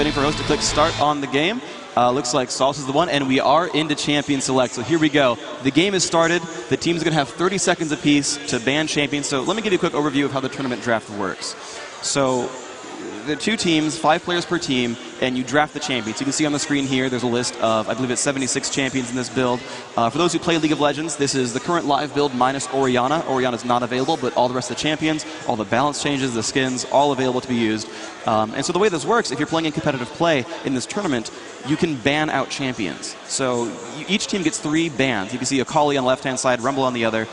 waiting for host to click start on the game. Looks like Sauce is the one, and we are into Champion Select. So here we go. The game is started. The team's going to have 30 seconds apiece to ban champions. So let me give you a quick overview of how the tournament draft works. So there are 2 teams, 5 players per team, and you draft the champions. You can see on the screen here, there's a list of, I believe it's 76 champions in this build. For those who play League of Legends, this is the current live build minus Orianna. Orianna's not available, but all the rest of the champions, all the balance changes, the skins, all available to be used. And so the way this works, if you're playing in competitive play in this tournament, you can ban out champions. So each team gets 3 bans. You can see Akali on the left-hand side, Rumble on the other.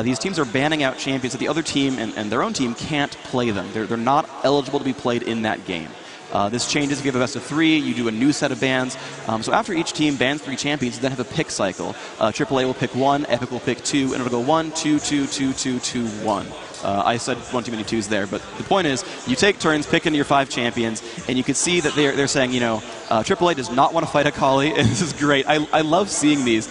These teams are banning out champions that the other team and their own team can't play them. They're not eligible to be played in that game. This changes if you have a best of 3, you do a new set of bans. So after each team bans 3 champions, you then have a pick cycle. AAA will pick 1, Epik will pick 2, and it'll go 1, 2, 2, 2, 2, 2, 1. I said one too many 2s there, but the point is, you take turns picking your 5 champions, and you can see that they're saying, you know, AAA does not want to fight Akali, and this is great. I love seeing these.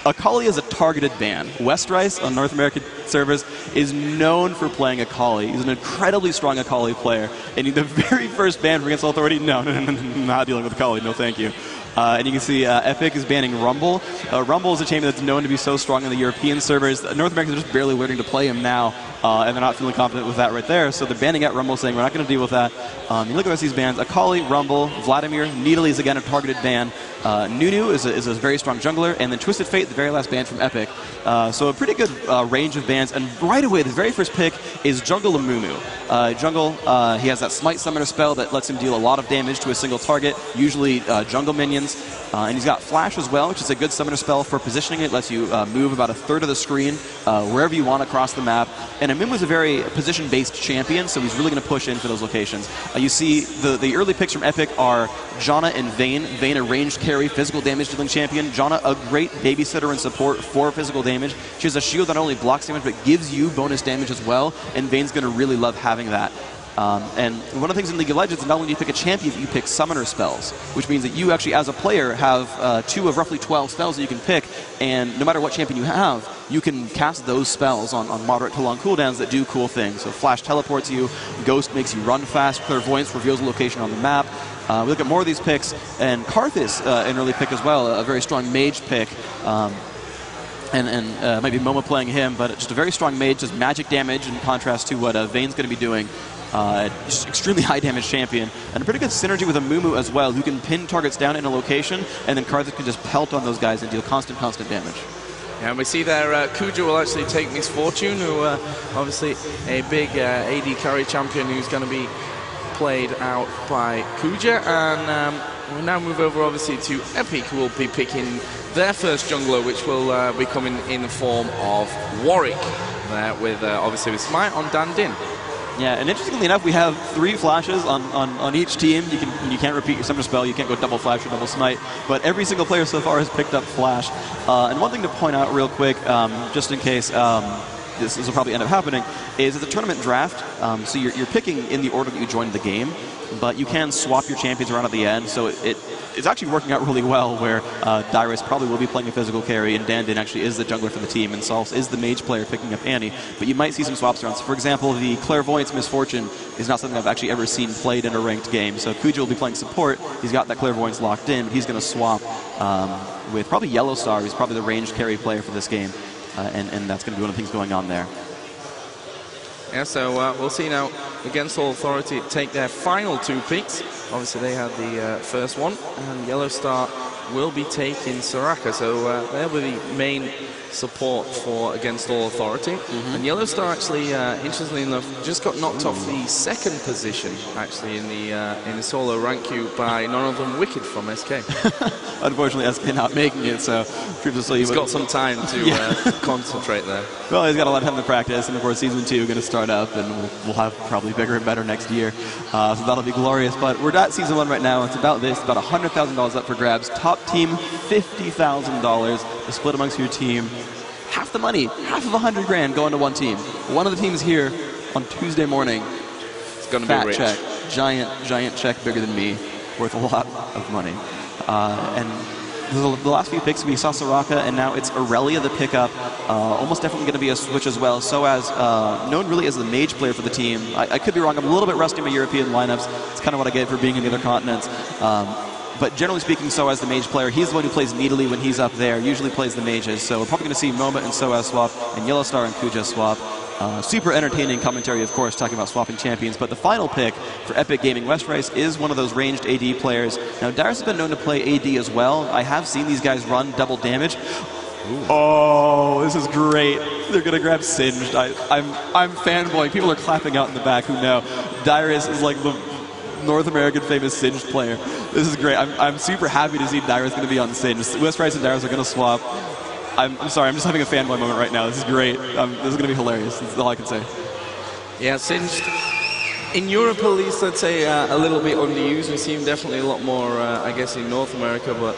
Akali is a targeted ban. Westrice on North American servers is known for playing Akali. He's an incredibly strong Akali player. And the very first ban for Against All Authority, no, not dealing with Akali, no thank you. And you can see Epik is banning Rumble. Rumble is a champion that's known to be so strong in the European servers. North Americans are just barely learning to play him now, and they're not feeling confident with that right there. So they're banning out Rumble, saying we're not going to deal with that. You look at the rest of these bans. Akali, Rumble, Vladimir, Nidalee is again a targeted ban. Nunu is a very strong jungler, and then Twisted Fate, the very last ban from Epik. So a pretty good range of bans. And right away, the very first pick is Jungle Amumu. Jungle, he has that Smite Summoner spell that lets him deal a lot of damage to a single target, usually jungle minions. And he's got Flash as well, which is a good summoner spell for positioning. It lets you move about 1/3 of the screen wherever you want across the map. And Amumu is a very position-based champion, so he's really going to push in for those locations. You see the early picks from Epik are Janna and Vayne. Vayne, a ranged carry, physical damage dealing champion. Janna, a great babysitter and support for physical damage. She has a shield that not only blocks damage, but gives you bonus damage as well, and Vayne's going to really love having that. And one of the things in League of Legends is not only do you pick a champion, but you pick summoner spells, which means that you actually, as a player, have 2 of roughly 12 spells that you can pick, and no matter what champion you have, you can cast those spells on moderate to long cooldowns that do cool things. So Flash teleports you, Ghost makes you run fast, Clairvoyance reveals a location on the map. We look at more of these picks, and Karthus, an early pick as well, a very strong mage pick. And maybe Momo playing him, but just a very strong mage, does magic damage in contrast to what Vayne's going to be doing. Just extremely high damage champion, and a pretty good synergy with Amumu as well, who can pin targets down in a location, and then Karthus can just pelt on those guys and deal constant damage. Yeah, and we see there Kuja will actually take Misfortune, who obviously a big AD carry champion who's going to be played out by Kuja, and we'll now move over obviously to Epik, who will be picking their first jungler, which will be coming in the form of Warwick, there with obviously with Smite on Dandin. Yeah, and interestingly enough, we have 3 flashes on each team. You can't repeat your summoner spell, you can't go double flash or double smite, but every single player so far has picked up flash. And one thing to point out real quick, just in case this will probably end up happening, is it's a tournament draft, so you're picking in the order that you joined the game, but you can swap your champions around at the end, so it's actually working out really well, where Dyrus probably will be playing a physical carry, and Dandin actually is the jungler for the team, and Sauce is the mage player picking up Annie, but you might see some swaps around. So for example, the Clairvoyance Misfortune is not something I've actually ever seen played in a ranked game, so Kuja will be playing support, he's got that Clairvoyance locked in, but he's going to swap with probably Yellowstar, who's probably the ranged carry player for this game, and that's going to be one of the things going on there. Yeah, so we'll see now Against All Authority take their final 2 picks. Obviously they had the first one, and Yellowstar will be taking Soraka, so they'll be the main support for Against All Authority. And Yellowstar actually, interestingly enough, just got knocked off the 2nd position actually in the solo rank queue by none other than Wicked from SK. Unfortunately, SK not making it, so he's got some time to concentrate there. Well, he's got a lot of time to practice, and of course Season 2 going to start up, and we'll have probably bigger and better next year, so that'll be glorious. But we're at Season 1 right now. It's about this, about $100,000 up for grabs. Top team, $50,000 to split amongst your team. Half the money, half of $100 grand going to one team. One of the teams here on Tuesday morning. It's going to be rich. Check, giant check, bigger than me, worth a lot of money. And the last few picks, we saw Soraka, and now it's Aurelia the pickup. Almost definitely going to be a switch as well. So as known really as the mage player for the team. I could be wrong. I'm a little bit rusty in my European lineups. It's kind of what I get for being in the other continents. But generally speaking, So as the mage player, he's the one who plays Needly when he's up there, usually plays the mages. So we're probably going to see Moma and So as swap, and Yellow Star and Kuja swap. Super entertaining commentary, of course, talking about swapping champions. But the final pick for Epic Gaming, Westrice is one of those ranged AD players. Now, Darius has been known to play AD as well. I have seen these guys run double damage. Ooh. Oh, this is great. They're going to grab Singed. I'm fanboying. People are clapping out in the back who know. Darius is like the North American famous Singed player. This is great. I'm super happy to see Darius going to be on Singed. Westrice and Darius are going to swap. I'm sorry, I'm just having a fanboy moment right now. This is great. This is going to be hilarious. That's all I can say. Yeah, Singed, in Europe at least, I'd say a little bit underused. We see him definitely a lot more, I guess, in North America, but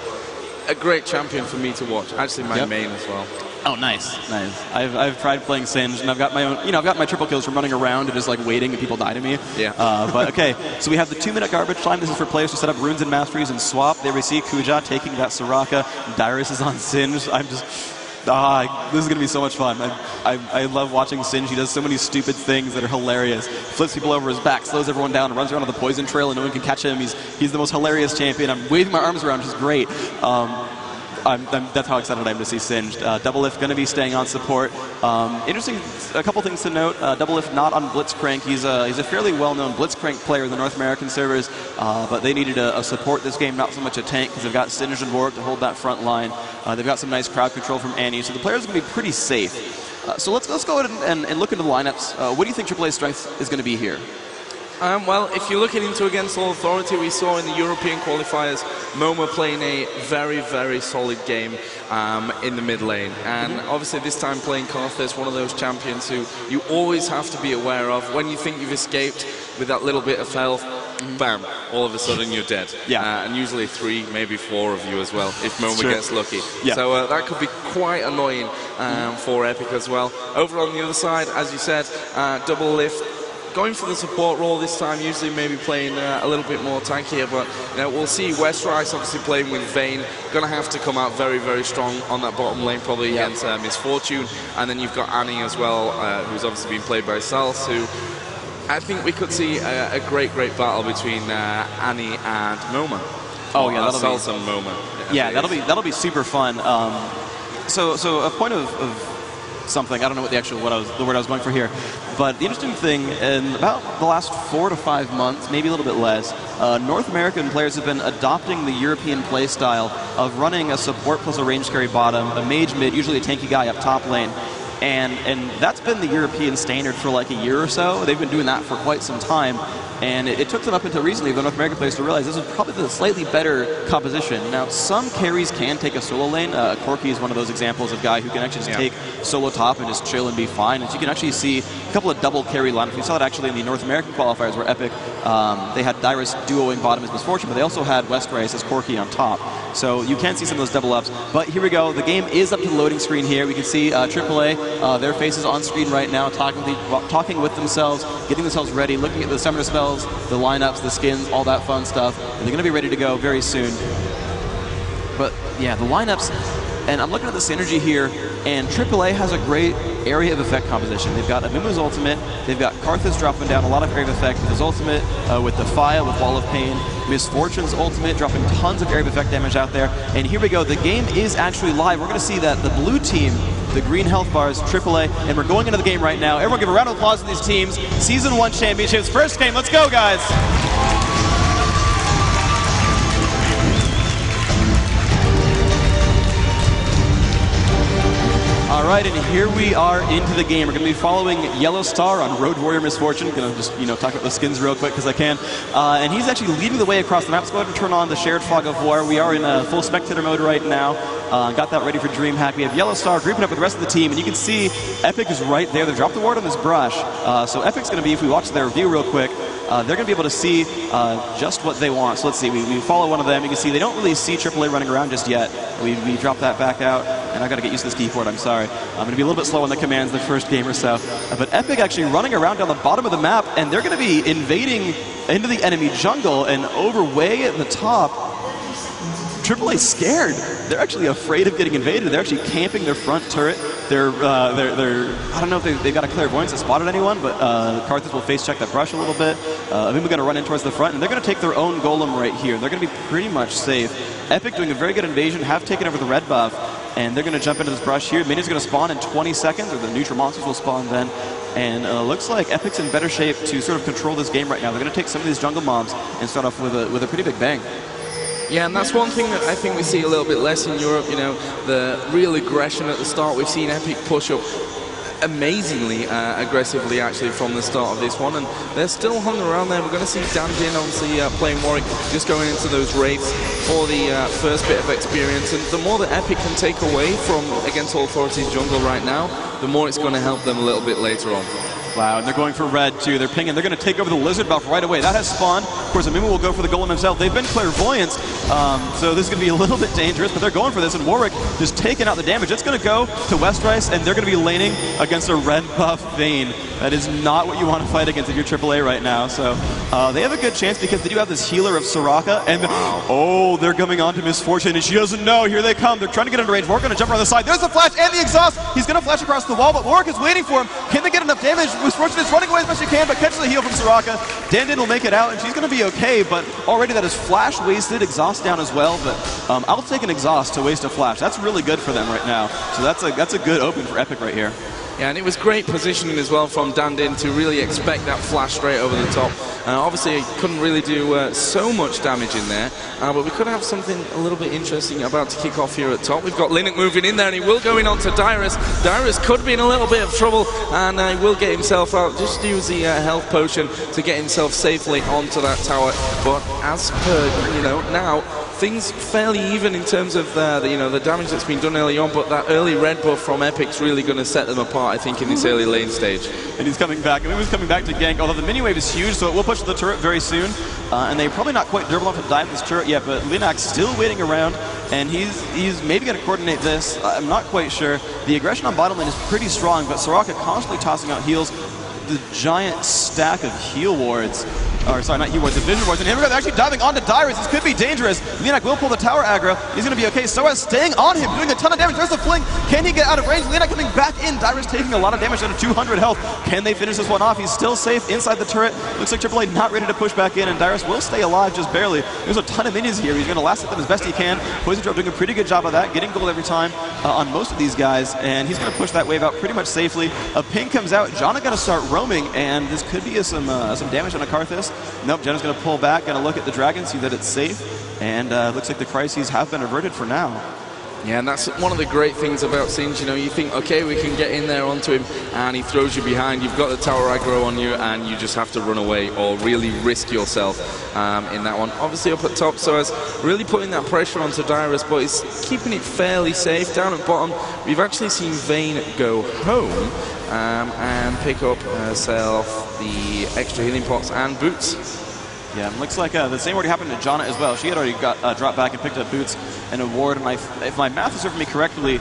a great champion for me to watch. Actually, my main as well. Oh, nice, nice. I've tried playing Singed, and I've got my own, I've got my triple kills from running around and just like waiting and people die to me. Yeah. But okay, so we have the 2-minute garbage time. This is for players to set up runes and masteries and swap. There we see Kuja taking that Soraka. Darius is on Singed. I'm just, this is gonna be so much fun. I love watching Singed. He does so many stupid things that are hilarious. Flips people over his back, slows everyone down, runs around on the poison trail, and no one can catch him. He's the most hilarious champion. I'm waving my arms around, which is great. That's how excited I am to see Singed. Doublelift going to be staying on support. Interesting, a couple things to note. Doublelift not on Blitzcrank. He's a fairly well-known Blitzcrank player in the North American servers, but they needed a support this game, not so much a tank, because they've got Singed and Warwick to hold that front line. They've got some nice crowd control from Annie, so the players are going to be pretty safe. So let's go ahead and look into the lineups. What do you think AAA's strength is going to be here? Well, if you're looking into Against All Authority, we saw in the European qualifiers Moma playing a very, very solid game in the mid lane. And obviously this time playing Karthus, one of those champions who you always have to be aware of. When you think you've escaped with that little bit of health, bam, all of a sudden you're dead. Yeah. And usually 3, maybe 4 of you as well, if Moma gets lucky. Yeah. So that could be quite annoying for Epik as well. Over on the other side, as you said, Doublelift, going for the support role this time, usually maybe playing a little bit more tankier, but we'll see. Westrice obviously playing with Vayne, going to have to come out very, very strong on that bottom lane, probably against Misfortune. And then you've got Annie as well, who's obviously been played by Sals, who I think we could see a great, great battle between Annie and Moma. Oh yeah, that'll Sals and Moma. Yeah, that'll be super fun. So a point of something, I don't know what the word I was going for here, but the interesting thing, in about the last 4 to 5 months, maybe a little bit less, North American players have been adopting the European playstyle of running a support plus a range carry bottom, a mage mid, usually a tanky guy up top lane. And that's been the European standard for like a year or so. They've been doing that for quite some time. And it took them up until recently, the North American players, to realize this is probably the slightly better composition. Now, some carries can take a solo lane. Corki is one of those examples of a guy who can actually just take solo top and just chill and be fine. And you can actually see a couple of double carry lineups. We saw it actually in the North American qualifiers where Epik, they had Dyrus duoing bottom as Misfortune, but they also had Westrice as Corki on top. So you can see some of those double ups. But here we go. The game is up to the loading screen here. We can see AAA, their faces on screen right now, talking with themselves, getting themselves ready, looking at the summoner spells, the lineups, the skins, all that fun stuff. And they're going to be ready to go very soon. But yeah, the lineups, and I'm looking at the synergy here, and AAA has a great area of effect composition. They've got Amumu's ultimate, they've got Karthus dropping down a lot of area of effect with his ultimate, with the Fire, with Wall of Pain, Misfortune's ultimate dropping tons of area of effect damage out there. And here we go, the game is actually live. We're going to see that the blue team, the green health bars, AAA, and we're going into the game right now. Everyone give a round of applause to these teams. Season 1 championships, first game, let's go guys! All right, and here we are into the game. We're going to be following Yellow Star on Road Warrior Misfortune. Going to just, talk about the skins real quick because I can. And he's actually leading the way across the map. Let's go ahead and turn on the shared fog of war. We are in full spectator mode right now. Got that ready for DreamHack. We have Yellow Star grouping up with the rest of the team, and you can see Epik is right there. They dropped the ward on this brush. So Epic's going to be, if we watch their review real quick, they're going to be able to see just what they want. So let's see, we follow one of them. You can see they don't really see AAA running around just yet. We drop that back out, and I've got to get used to this keyboard, I'm sorry. I'm going to be a little bit slow on the commands the first game or so. But Epik actually running around down the bottom of the map, and they're going to be invading into the enemy jungle, and over way at the top, AAA scared. They're actually afraid of getting invaded. They're actually camping their front turret. They're I don't know if they've got a clairvoyance that spotted anyone, but Karthus will face check that brush a little bit. Then we're going to run in towards the front, and they're going to take their own golem right here. They're going to be pretty much safe. Epik doing a very good invasion, have taken over the red buff, and they're going to jump into this brush here. Minions going to spawn in 20 seconds, or the neutral monsters will spawn then. And looks like Epic's in better shape to sort of control this game right now. They're going to take some of these jungle mobs and start off with a pretty big bang. Yeah, and that's one thing that I think we see a little bit less in Europe, you know, the real aggression at the start. We've seen Epik push up amazingly aggressively actually from the start of this one, and they're still hung around there. We're going to see Dandin obviously playing Warwick, just going into those raids for the first bit of experience, and the more that Epik can take away from Against All Authority's jungle right now, the more it's going to help them a little bit later on. Wow, and they're going for red too. They're pinging. They're going to take over the lizard buff right away. That has spawned. Of course, Amimu will go for the golem himself. They've been clairvoyant, so this is going to be a little bit dangerous, but they're going for this, and Warwick just taking out the damage. It's going to go to Westrice, and they're going to be laning against a red buff Vayne. That is not what you want to fight against if you're AAA right now. So they have a good chance because they do have this healer of Soraka, and oh, they're coming on to Misfortune, and she doesn't know. Here they come. They're trying to get into range. Warwick going to jump around the side. There's the flash and the exhaust. He's going to flash across the wall, but Warwick is waiting for him. Can they get enough damage? Misfortune is running away as best she can, but catches the heal from Soraka. Dandin will make it out, and she's going to be okay, but already that is flash wasted, exhaust down as well, but I'll take an exhaust to waste a flash. That's really good for them right now. So that's a good open for Epik right here. Yeah, and it was great positioning as well from Dandin to really expect that flash straight over the top. Obviously, he couldn't really do so much damage in there, but we could have something a little bit interesting about to kick off here at top. We've got Linux moving in there, and he will go in onto Dyrus. Dyrus could be in a little bit of trouble, and he will get himself out. Just use the health potion to get himself safely onto that tower. But as per, you know, now, things fairly even in terms of the damage that's been done early on, but that early red buff from Epic's really going to set them apart, I think, in this early lane stage. And he's coming back. I mean, he's coming back to gank, although the mini wave is huge, so it will push the turret very soon. And they're probably not quite durable enough to dive this turret yet, but Linux still waiting around, and he's maybe going to coordinate this. I'm not quite sure. The aggression on bottom lane is pretty strong, but Soraka constantly tossing out heals. The giant stack of heal wards, or sorry, not heal wards, the vision wards, and here we go, they're actually diving onto Dyrus. This could be dangerous. Linak will pull the tower aggro. He's going to be okay. Soaz staying on him, doing a ton of damage. There's the fling. Can he get out of range? Linak coming back in. Dyrus taking a lot of damage out of 200 health. Can they finish this one off? He's still safe inside the turret. Looks like AAA not ready to push back in, and Dyrus will stay alive just barely. There's a ton of minions here. He's going to last at them as best he can. Poison Drop doing a pretty good job of that, getting gold every time on most of these guys, and he's going to push that wave out pretty much safely. A ping comes out. Janna going to start roaming, and this could be some damage on a Karthus. Nope, Janna's going to pull back, going to look at the dragon, see that it's safe, and looks like the crises have been averted for now. Yeah, and that's one of the great things about Singe. You know, you think, okay, we can get in there onto him, and he throws you behind. You've got the tower aggro on you, and you just have to run away or really risk yourself in that one. Obviously up at top, so as really putting that pressure onto Dyrus, but he's keeping it fairly safe. Down at bottom, we've actually seen Vayne go home and pick up herself the extra healing pots and boots. Yeah, looks like the same already happened to Janna as well. She had already got dropped back and picked up boots and a ward, and if my math is serving me correctly,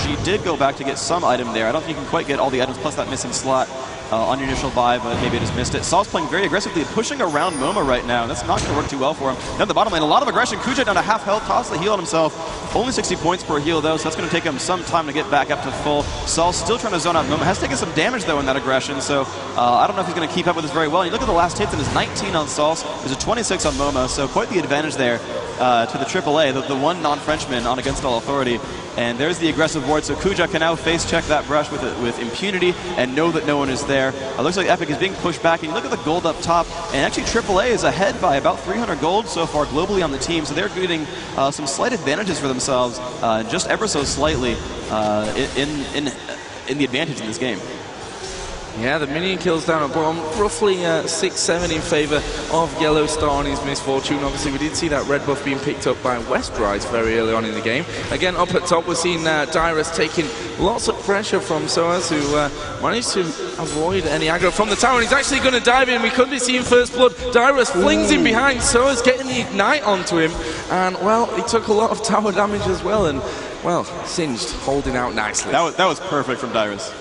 she did go back to get some item there. I don't think you can quite get all the items plus that missing slot on your initial buy, but maybe I just missed it. Saul's playing very aggressively, pushing around Moma right now. That's not going to work too well for him. Down the bottom lane, a lot of aggression. Kuja down to half health, toss the heal on himself. Only 60 points per heal, though, so that's going to take him some time to get back up to full. Saul still trying to zone out Moma. Has taken some damage, though, in that aggression, so I don't know if he's going to keep up with this very well. And you look at the last hits, and it's 19 on Saul. There's a 26 on Moma, so quite the advantage there to the AAA, the one non-Frenchman on Against All Authority. And there's the aggressive ward, so Kuja can now face check that brush with impunity and know that no one is there. It looks like Epik is being pushed back, and you look at the gold up top, and actually AAA is ahead by about 300 gold so far globally on the team, so they're getting some slight advantages for themselves, just ever so slightly in the advantage in this game. Yeah, the minion kills down at bottom, roughly 6-7 in favour of Yellow Star on his Misfortune. Obviously, we did see that red buff being picked up by Westrice very early on in the game. Again, up at top, we're seeing Dyrus taking lots of pressure from Soaz, who managed to avoid any aggro from the tower, and he's actually going to dive in. We could be seeing first blood. Dyrus flings him behind, Soaz getting the ignite onto him, and, well, he took a lot of tower damage as well, and, well, Singed holding out nicely. That was perfect from Dyrus.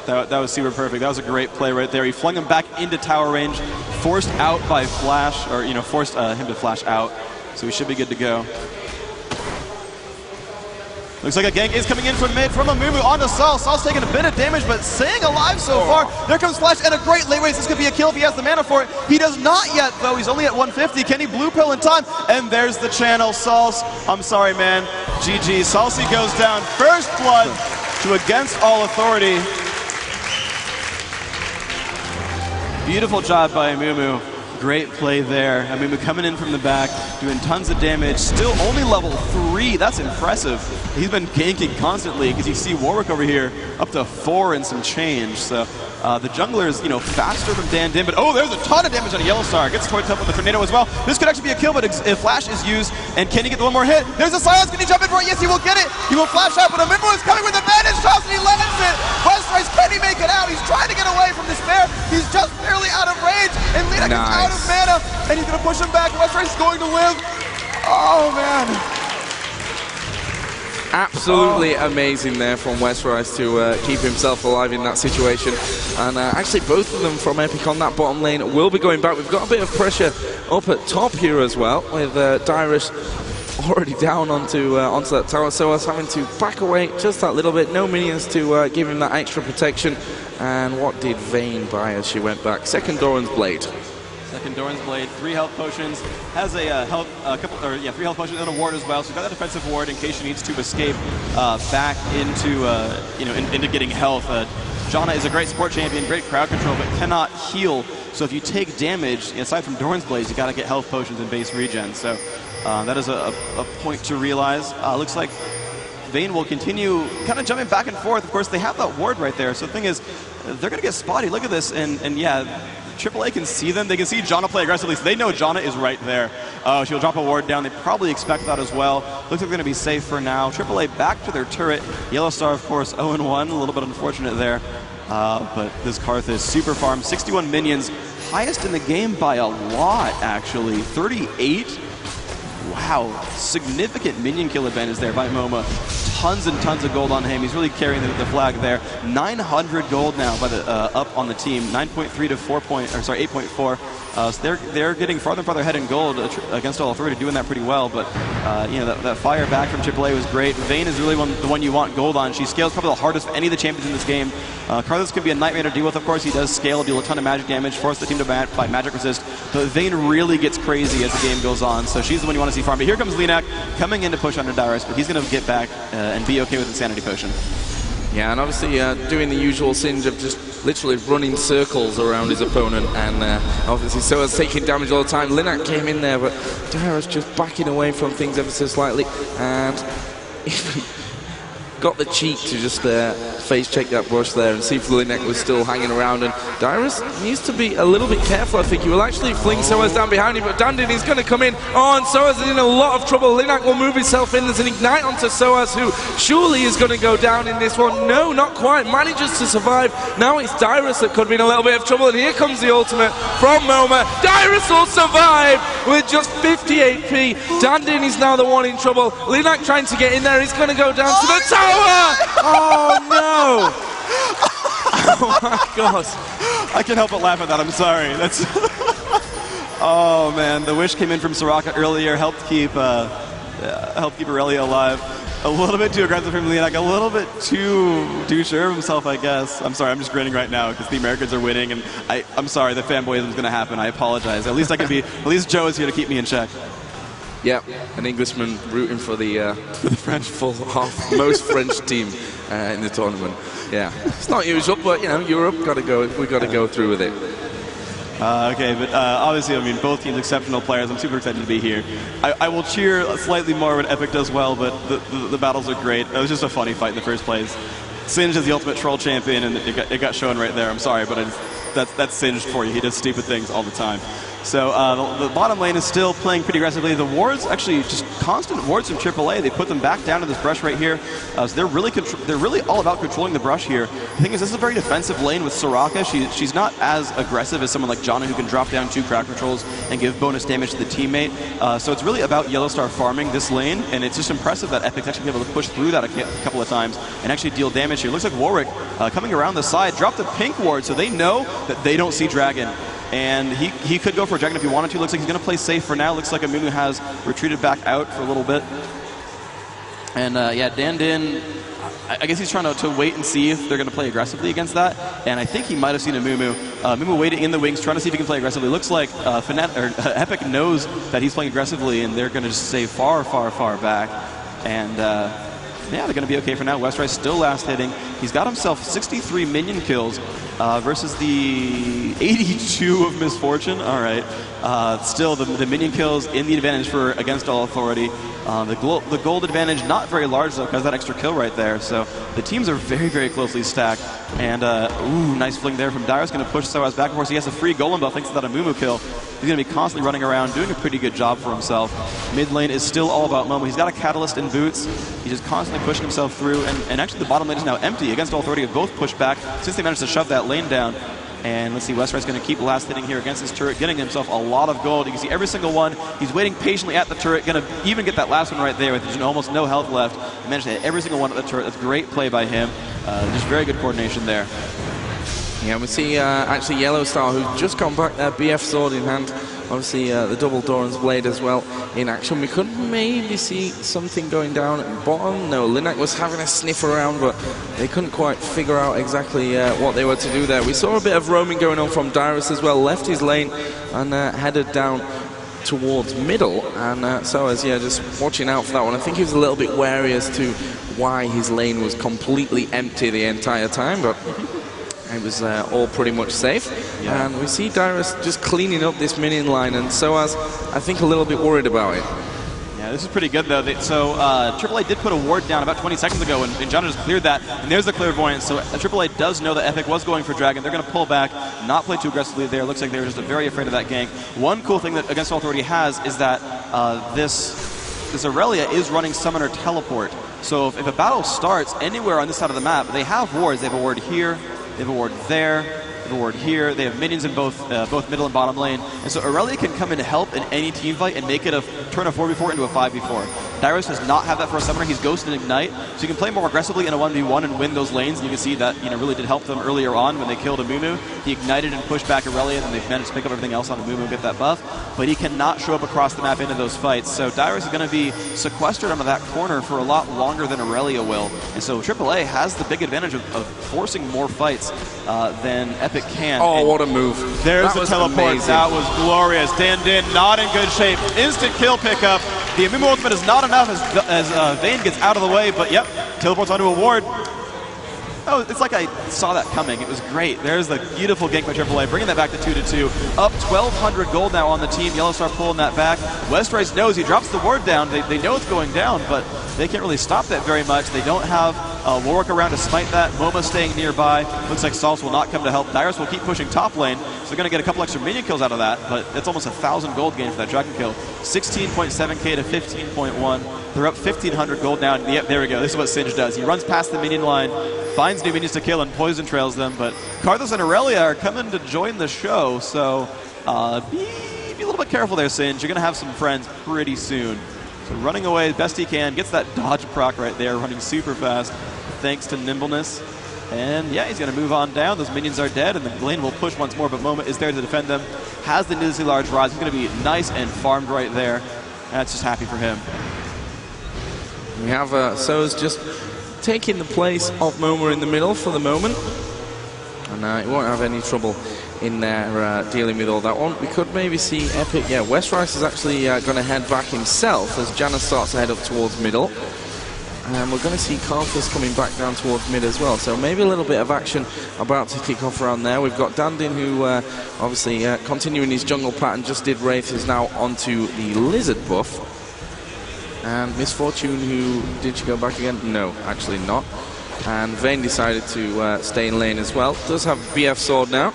That was super perfect. That was a great play right there. He flung him back into tower range, forced out by flash, or forced him to flash out. So we should be good to go. Looks like a gank is coming in from mid from Amumu onto Sol. Sol's taking a bit of damage, but staying alive so far. There comes Flash and a great late race. This could be a kill if he has the mana for it. He does not yet, though. He's only at 150. Can he blue pill in time? And there's the channel. Sal's, I'm sorry, man. GG. Salsi goes down. First blood to Against All Authority. Beautiful job by Amumu. Great play there. Amumu coming in from the back, doing tons of damage. Still only level 3. That's impressive. He's been ganking constantly because you see Warwick over here up to 4 and some change. So the jungler is, faster than Dan Din. But oh, there's a ton of damage on a Yellow Star. Gets toyed up with the tornado as well. This could actually be a kill, but if Flash is used, and can he get the one more hit? There's a silence. Can he jump in for it? Yes, he will get it. He will flash out, but Amumu is coming with a bandage toss, and he lands it. Westrice, can he make it out? He's trying to get away from despair. He's just barely out of range, and Lina is out of mana, and he's going to push him back. Westrice is going to live. Oh, man. Absolutely amazing there from Westrice to keep himself alive in that situation. And actually both of them from Epik on that bottom lane will be going back. We've got a bit of pressure up at top here as well, with Dyrus already down onto that tower. So I was having to back away just that little bit. No minions to give him that extra protection. And what did Vayne buy as she went back? Second Doran's Blade. Second Doran's Blade, 3 health potions, has a 3 health potions and a ward as well. So he's got that defensive ward in case she needs to escape back into into getting health. Janna is a great support champion, great crowd control, but cannot heal. So if you take damage, aside from Doran's Blades, you got to get health potions and base regen. So that is a point to realize. Looks like Vayne will continue kind of jumping back and forth. Of course, they have that ward right there. So the thing is, they're going to get spotty. Look at this, and yeah. AAA can see them. They can see Janna play aggressively, so they know Janna is right there. She'll drop a ward down. They probably expect that as well. Looks like they're going to be safe for now. AAA back to their turret. Yellow Star, of course, 0-1. A little bit unfortunate there. But this Karth is super farm. 61 minions. Highest in the game by a lot, actually. 38. Wow. Significant minion kill advantage there by Moma. Tons and tons of gold on him. He's really carrying the flag there. 900 gold now by the up on the team. 9.3 to 8.4. So they're getting farther and farther ahead in gold against All Authority, doing that pretty well. But that fire back from AAA was great. Vayne is really the one you want gold on. She scales probably the hardest of any of the champions in this game. Karthus could be a nightmare to deal with. Of course, he does scale, deal a ton of magic damage, force the team to fight magic resist. But Vayne really gets crazy as the game goes on. So she's the one you want to see farm. But here comes Linak coming in to push under Dyrus, but he's going to get back and be okay with Insanity Potion. Yeah, and obviously doing the usual Singe of just literally running circles around his opponent, and obviously Soa's taking damage all the time. Linak came in there, but Dyrus just backing away from things ever so slightly, and got the cheek to just face check that bush there and see if Linak was still hanging around. And Dyrus needs to be a little bit careful. I think he will actually fling Soa's down behind him, but Dandin is going to come in. Oh, and Soa's in a lot of trouble. Linak will move himself in. There's an ignite onto Soa's, who surely is going to go down in this one. No, not quite. Manages to survive. Now it's Dyrus that could be in a little bit of trouble, and here comes the ultimate from Moma. Dyrus will survive with just 50 HP. Dandin is now the one in trouble. Linak trying to get in there. He's going to go down to the tower. Oh no! Oh my gosh! I can't help but laugh at that. I'm sorry. That's. Oh man, the wish came in from Soraka earlier, helped keep Aurelia alive. A little bit too aggressive from Linak, a little bit too sure of himself, I guess. I'm sorry, I'm just grinning right now because the Americans are winning, and I'm sorry, the fanboyism is going to happen. I apologize. At least at least Joe is here to keep me in check. Yeah, an Englishman rooting for the French full half most French team in the tournament. Yeah, it's not usual, but Europe we got to go through with it. Okay, but obviously, I mean, both teams exceptional players. I'm super excited to be here. I will cheer slightly more when Epik does well, but the battles are great. It was just a funny fight in the first place. Singe is the ultimate troll champion, and it got shown right there. I'm sorry, but that's Singed for you. He does stupid things all the time. So the bottom lane is still playing pretty aggressively. The wards, actually, just constant wards from AAA. They put them back down to this brush right here. So they're really all about controlling the brush here. The thing is, this is a very defensive lane with Soraka. She's not as aggressive as someone like Janna, who can drop down 2 crowd controls and give bonus damage to the teammate. So it's really about Yellow Star farming this lane, and it's just impressive that Epic's actually able to push through that a couple of times and actually deal damage here. Looks like Warwick coming around the side, dropped the pink ward, so they know that they don't see Dragon. And he could go for a Dragon if he wanted to. Looks like he's going to play safe for now. Looks like Amumu has retreated back out for a little bit. And yeah, Dandin, I guess he's trying to wait and see if they're going to play aggressively against that. And I think he might have seen a Mumu. Mumu waiting in the wings, trying to see if he can play aggressively. Looks like Epik knows that he's playing aggressively, and they're going to just stay far, far, far back. And yeah, they're going to be okay for now. Westrise still last hitting. He's got himself 63 minion kills versus the 82 of Misfortune. All right. Still, the minion kills in the advantage for Against All Authority. The gold advantage, not very large, though, because that extra kill right there. So the teams are very, very closely stacked. And, ooh, nice fling there from Dyrus. Going to push Soaz back and forth. He has a free golem buff, thanks to that Amumu kill. He's going to be constantly running around, doing a pretty good job for himself. Mid lane is still all about Momo. He's got a Catalyst in boots. He's just constantly pushing himself through. And actually, the bottom lane is now empty. Against All Authority have both pushed back since they managed to shove that lane down. And let's see, Westride's going to keep last hitting here against his turret, getting himself a lot of gold. You can see every single one. He's waiting patiently at the turret, going to even get that last one right there with almost no health left. He managed to hit every single one at the turret. That's great play by him. Just very good coordination there. Yeah, we see actually Yellow Star, who's just come back there, BF sword in hand. Obviously, the double Doran's blade as well in action. We could maybe see something going down at bottom. No, Linak was having a sniff around, but they couldn't quite figure out exactly what they were to do there. We saw a bit of roaming going on from Dyrus as well. Left his lane and headed down towards middle. And so as yeah, just watching out for that one. I think he was a little bit wary as to why his lane was completely empty the entire time, but it was all pretty much safe. Yeah. And we see Dyrus just cleaning up this minion line, and Soaz, I think, a little bit worried about it. Yeah, this is pretty good, though. So AAA did put a ward down about 20 seconds ago, and John just cleared that. And there's the Clairvoyance. So AAA does know that Epik was going for Dragon. They're going to pull back, not play too aggressively there. Looks like they're just very afraid of that gank. One cool thing that Against All Authority has is that this Aurelia is running Summoner Teleport. So if a battle starts anywhere on this side of the map, they have wards. They have a ward here. They have a ward there, they have a ward here. They have minions in both middle and bottom lane. And so Aurelia can come in to help in any team fight and make it turn a 4v4 into a 5v4. Dyrus does not have that for a summoner. He's Ghost and Ignite, so you can play more aggressively in a 1v1 and win those lanes. And you can see that really did help them earlier on when they killed Amumu. He ignited and pushed back Aurelia, and they've managed to pick up everything else on Amumu and get that buff. But he cannot show up across the map into those fights. So Dyrus is going to be sequestered under that corner for a lot longer than Aurelia will. And so AAA has the big advantage of forcing more fights than Epik can. Oh, and what a move. There's the teleport. Amazing. That was glorious. Dandin not in good shape. Instant kill pickup. The Amumu ultimate is not enough as Vayne gets out of the way, but yep, teleports onto a ward. Oh, it's like I saw that coming. It was great. There's the beautiful gank by AAA, bringing that back to 2-2. Up 1,200 gold now on the team. Yellow Star pulling that back. Westrise knows he drops the ward down. They know it's going down, but they can't really stop that very much. They don't have Warwick around to smite that. Momo staying nearby. Looks like Salsa will not come to help. Dyrus will keep pushing top lane, so they're going to get a couple extra minion kills out of that, but it's almost 1,000 gold gain for that dragon kill. 16.7k to 15.1. They're up 1,500 gold now. Yep, there we go. This is what Singe does. He runs past the minion line, finds new minions to kill, and poison trails them. But Karthus and Aurelia are coming to join the show, so be a little bit careful there, Singe. You're going to have some friends pretty soon. So running away as best he can, gets that dodge proc right there, running super fast thanks to nimbleness. And yeah, he's going to move on down. Those minions are dead, and the lane will push once more, but Moment is there to defend them. Has the needlessly large rise. He's going to be nice and farmed right there. That's just happy for him. We have Soaz just taking the place of Momo in the middle for the moment. And he won't have any trouble in there dealing with all that one. We could maybe see Epik. Yeah, Westrise is actually going to head back himself as Janus starts to head up towards middle. And we're going to see Karthus coming back down towards mid as well. So maybe a little bit of action about to kick off around there. We've got Dandin, who obviously continuing his jungle pattern, just did Wraith, is now onto the Lizard buff. And Misfortune, who, did she go back again? No, actually not. And Vayne decided to stay in lane as well. Does have BF sword now.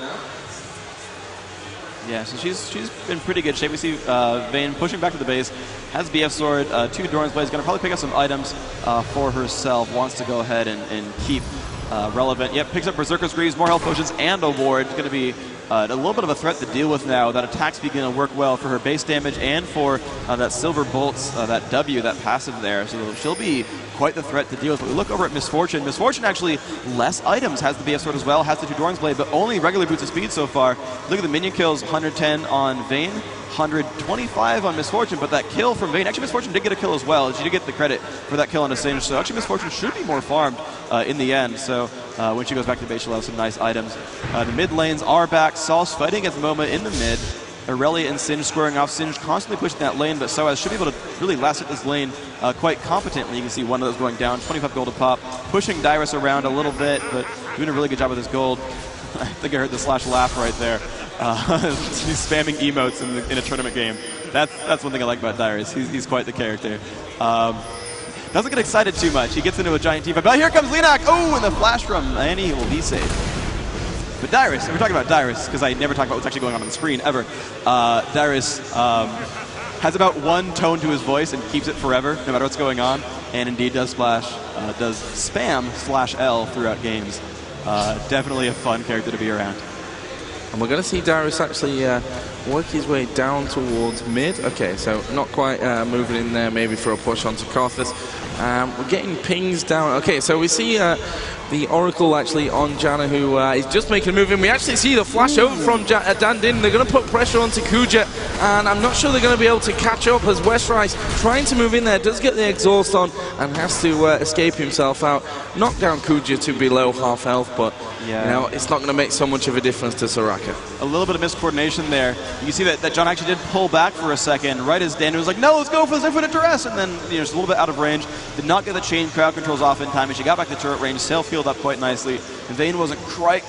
Yeah, so she's in pretty good shape. We see Vayne pushing back to the base, has BF sword, 2 Doran's Blades, going to probably pick up some items for herself, wants to go ahead and keep relevant. Yep, picks up Berserker's Greaves, more health potions, and a ward. Going to be a little bit of a threat to deal with now. That attack's beginning to work well for her base damage and for that Silver Bolts, that W, that passive there. So she'll be quite the threat to deal with. But we look over at Misfortune. Misfortune actually less items, has the BF Sword as well, has the 2 Doran's Blade, but only regular boots of speed so far. Look at the minion kills, 110 on Vayne, 125 on Misfortune, but that kill from Vayne, actually Misfortune did get a kill as well. She did get the credit for that kill on a Singed, so actually Misfortune should be more farmed in the end. So when she goes back to base, she'll have some nice items. The mid lanes are back. Sauce fighting against Moma in the mid. Aurelia and Singe squaring off. Singe constantly pushing that lane, but Soaz should be able to really last hit this lane quite competently. You can see one of those going down, 25 gold a pop, pushing Dyrus around a little bit, but doing a really good job with his gold. I think I heard the slash laugh right there. He's spamming emotes in a tournament game. That's one thing I like about Dyrus. He's quite the character. Doesn't get excited too much. He gets into a giant team fight. But here comes Linak. Oh, and the flash from Annie will be safe. But Dyrus, we're talking about Dyrus because I never talk about what's actually going on the screen ever. Dyrus has about one tone to his voice and keeps it forever, no matter what's going on. And indeed does does spam /L throughout games. Definitely a fun character to be around. And we're going to see Dyrus actually work his way down towards mid. Okay, so not quite moving in there maybe for a push onto Karthus. We're getting pings down. Okay, so we see the Oracle actually on Janna, who is just making a move in. We actually see the flash over from Dan Din. They're going to put pressure onto Kuja, and I'm not sure they're going to be able to catch up as Westrice trying to move in there, does get the exhaust on and has to escape himself out. Knock down Kuja to below half health, but yeah, you know, it's not going to make so much of a difference to Soraka. A little bit of miscoordination there. You can see that John actually did pull back for a second, right as Dan was like, no, let's go for this infinite duress, and then just a little bit out of range. Did not get the chain crowd controls off in time, and she got back to turret range, self-healed up quite nicely. And Vayne wasn't quite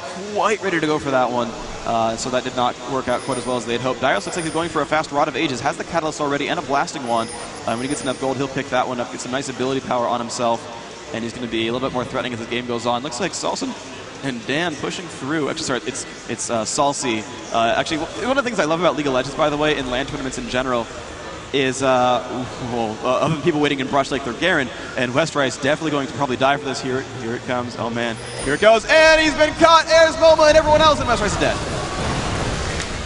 ready to go for that one, so that did not work out quite as well as they had hoped. Dyrus looks like he's going for a fast Rod of Ages, has the Catalyst already and a Blasting Wand. When he gets enough gold, he'll pick that one up, get some nice ability power on himself, and he's going to be a little bit more threatening as the game goes on. Looks like Salsa and Dan pushing through. Actually, sorry, it's Salsi. Actually, one of the things I love about League of Legends, by the way, in LAN tournaments in general, is other people waiting in Brush Lake, they're Garen, and Westrice definitely going to probably die for this. Here it comes. Oh man, here it goes, and he's been caught. There's Moma and everyone else, and Westrice is dead.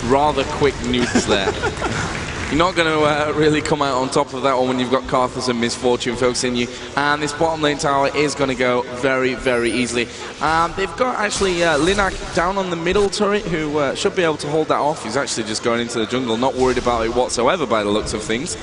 Rather quick nukes there. You're not going to really come out on top of that one when you've got Karthus and Misfortune focusing you. And this bottom lane tower is going to go very, very easily. They've got actually Linak down on the middle turret, who should be able to hold that off. He's actually just going into the jungle, not worried about it whatsoever by the looks of things.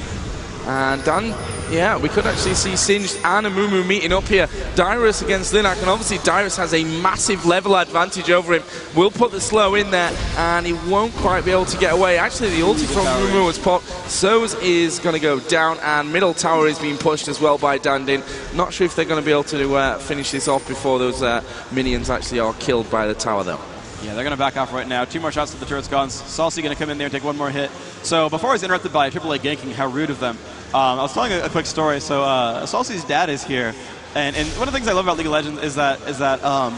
And Dan, yeah, we could actually see Singed and Amumu meeting up here. Dyrus against Linak, and obviously Dyrus has a massive level advantage over him. We'll put the slow in there, and he won't quite be able to get away. Actually, the ulti from Amumu was popped. Soz is going to go down, and middle tower is being pushed as well by Dan Din. Not sure if they're going to be able to finish this off before those minions actually are killed by the tower, though. Yeah, they're going to back off right now. 2 more shots to the turret's gone. Salsi going to come in there and take 1 more hit. So before I was interrupted by AAA ganking, how rude of them. I was telling a quick story. So Salsi's dad is here. And one of the things I love about League of Legends is that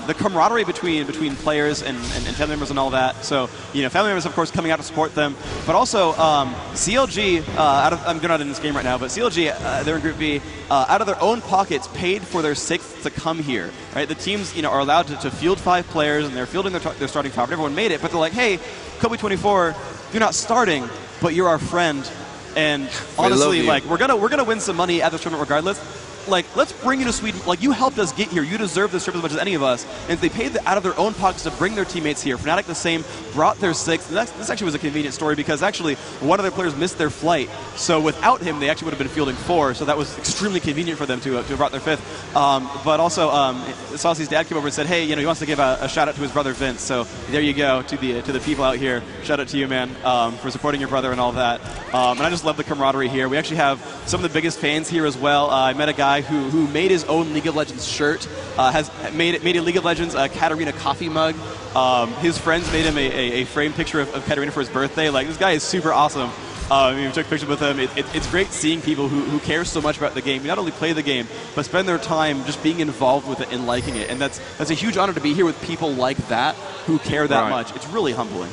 the camaraderie between players and family members and all that. So family members, of course, coming out to support them, but also CLG. They're not in this game right now, but CLG, they're in Group B. Out of their own pockets, paid for their 6th to come here. Right, the teams are allowed to field 5 players, and they're fielding their starting 5. Everyone made it, but they're like, hey, Kobe 24, you're not starting, but you're our friend, and honestly, like we're gonna win some money at this tournament regardless. Like, let's bring you to Sweden. Like, you helped us get here. You deserve this trip as much as any of us. And they paid out of their own pockets to bring their teammates here. Fnatic the same, brought their 6th. This actually was a convenient story because actually one of their players missed their flight. So without him, they actually would have been fielding 4. So that was extremely convenient for them to have brought their 5th. But also, Saucy's dad came over and said, hey, he wants to give a shout out to his brother Vince. So there you go to the people out here. Shout out to you, man, for supporting your brother and all that. And I just love the camaraderie here. We actually have some of the biggest fans here as well. I met a guy who made his own League of Legends shirt, has made a League of Legends Katarina coffee mug. His friends made him a framed picture of Katarina for his birthday. Like, this guy is super awesome. We took pictures with him. It's great seeing people who care so much about the game, not only play the game, but spend their time just being involved with it and liking it. And that's a huge honor to be here with people like that who care that much. It's really humbling.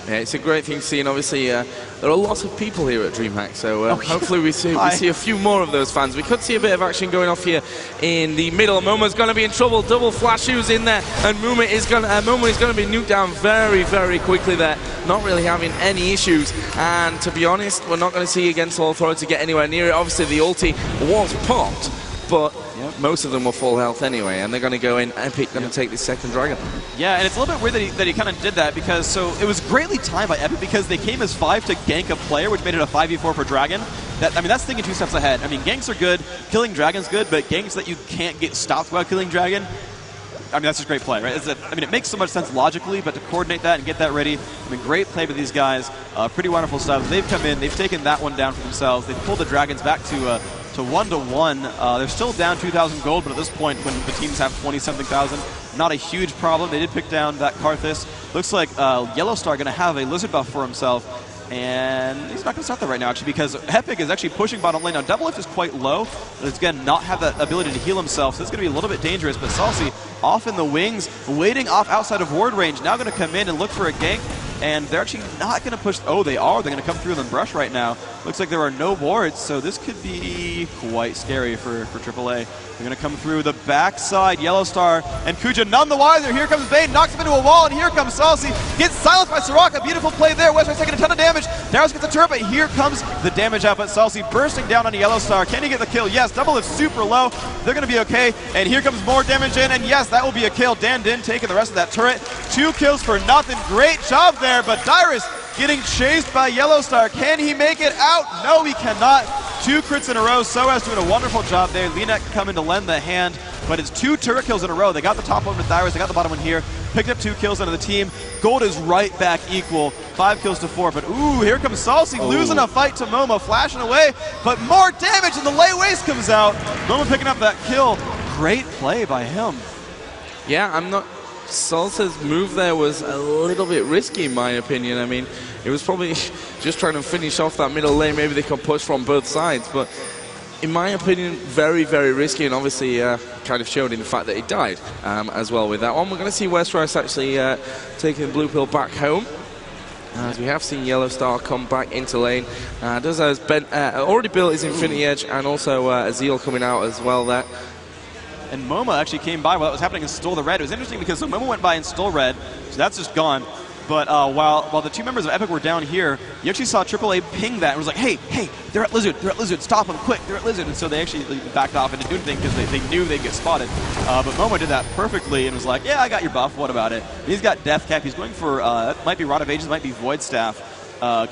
Yeah, it's a great thing to see, and obviously there are lots of people here at DreamHack, so hopefully we see a few more of those fans. We could see a bit of action going off here in the middle. Momo's going to be in trouble. Double flash shoes in there, and Momo is going to be nuked down very, very quickly there, not really having any issues. And to be honest, we're not going to see Against All Authority get anywhere near it. Obviously, the ulti was popped, but most of them were full health anyway, and they're going to go in. Epik going to take this second dragon. Yeah, and it's a little bit weird that he kind of did that, because so it was greatly timed by Epik, because they came as 5 to gank a player, which made it a 5v4 for Dragon. I mean, that's thinking 2 steps ahead. I mean, ganks are good, killing Dragon's good, but ganks that you can't get stopped while killing Dragon, I mean, that's just great play, right? I mean, it makes so much sense logically, but to coordinate that and get that ready, I mean, great play by these guys. Pretty wonderful stuff. They've come in, they've taken that one down for themselves. They've pulled the Dragons back to 1-1. They're still down 2,000 gold, but at this point, when the teams have 20-something thousand, not a huge problem. They did pick down that Karthus. Looks like Yellowstar going to have a Lizard buff for himself. And he's not going to start that right now, actually, because Epik is actually pushing bottom lane. Now, Double Lift is quite low, but it's going to not have that ability to heal himself, so it's going to be a little bit dangerous. But Salsi off in the wings, waiting off outside of ward range, now going to come in and look for a gank. And they're actually not going to push. Oh, they are. They're going to come through the brush right now. Looks like there are no wards, so this could be quite scary for AAA. They're going to come through the backside. Yellowstar and Kuja none the wiser. Here comes Bane, knocks him into a wall, and here comes Salsi. Gets silenced by Soraka. Beautiful play there. Westway's taking a ton of damage. Darius gets a turret, but here comes the damage output. Salsi bursting down on Yellowstar. Can he get the kill? Yes. Double is super low. They're going to be okay. And here comes more damage in, and yes, that will be a kill. Dan Din taking the rest of that turret. 2 kills for nothing. Great job there, but Dyrus getting chased by Yellowstar. Can he make it out? No, he cannot. 2 crits in a row. Soaz doing a wonderful job there. Linek coming to lend the hand, but it's 2 turret kills in a row. They got the top one with Dyrus. They got the bottom one here. Picked up 2 kills onto the team. Gold is right back equal. 5 kills to 4, but ooh, here comes Salsi losing a fight to Momo, flashing away, but more damage, and the lay waste comes out. Momo picking up that kill. Great play by him. Yeah, Salsa's move there was a little bit risky, in my opinion. I mean, it was probably just trying to finish off that middle lane. Maybe they can push from both sides, but in my opinion, very, very risky, and obviously kind of showed in the fact that he died as well with that one. We're going to see Westeros actually taking the blue pill back home, as we have seen Yellowstar come back into lane. Does has already built his Infinity Edge, and also Azeel coming out as well there. And Momo actually came by while that was happening and stole the red. It was interesting because so Momo went by and stole red, so that's just gone. But while the 2 members of Epik were down here, you actually saw AAA ping that and was like, hey, they're at Lizard, stop them, quick, they're at Lizard. And so they actually backed off and didn't do anything because they knew they'd get spotted. But Momo did that perfectly and was like, yeah, I got your buff, what about it? And he's got Death Cap, he's going for, might be Rod of Ages, might be Void Staff.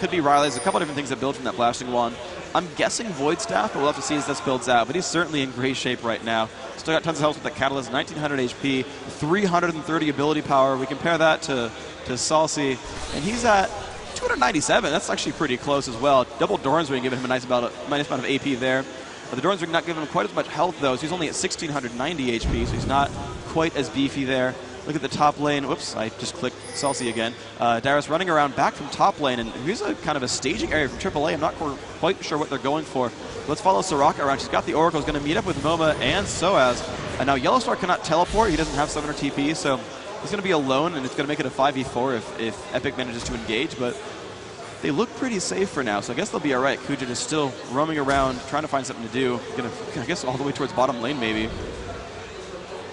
Could be Riley's, a couple of different things that build from that Blasting Wand. I'm guessing Void Staff, but we'll have to see as this builds out. But he's certainly in great shape right now. Still got tons of health with the Catalyst, 1900 HP, 330 ability power. We compare that to Salsi, and he's at 297. That's actually pretty close as well. Double Doran's Ring giving him a nice amount of AP there. But the Doran's Ring not giving him quite as much health, though, so he's only at 1690 HP, so he's not quite as beefy there. Look at the top lane. Whoops, I just clicked Salsi again. Darius running around back from top lane, and here's a kind of a staging area from AAA. I'm not quite sure what they're going for. Let's follow Soraka around. She's got the Oracle. He's going to meet up with Moma and Soaz. And now Yellowstar cannot teleport. He doesn't have 700 TP, so he's going to be alone, and it's going to make it a 5v4 if Epik manages to engage. But they look pretty safe for now, so I guess they'll be all right. Kujin is still roaming around, trying to find something to do. Going to, I guess, all the way towards bottom lane, maybe.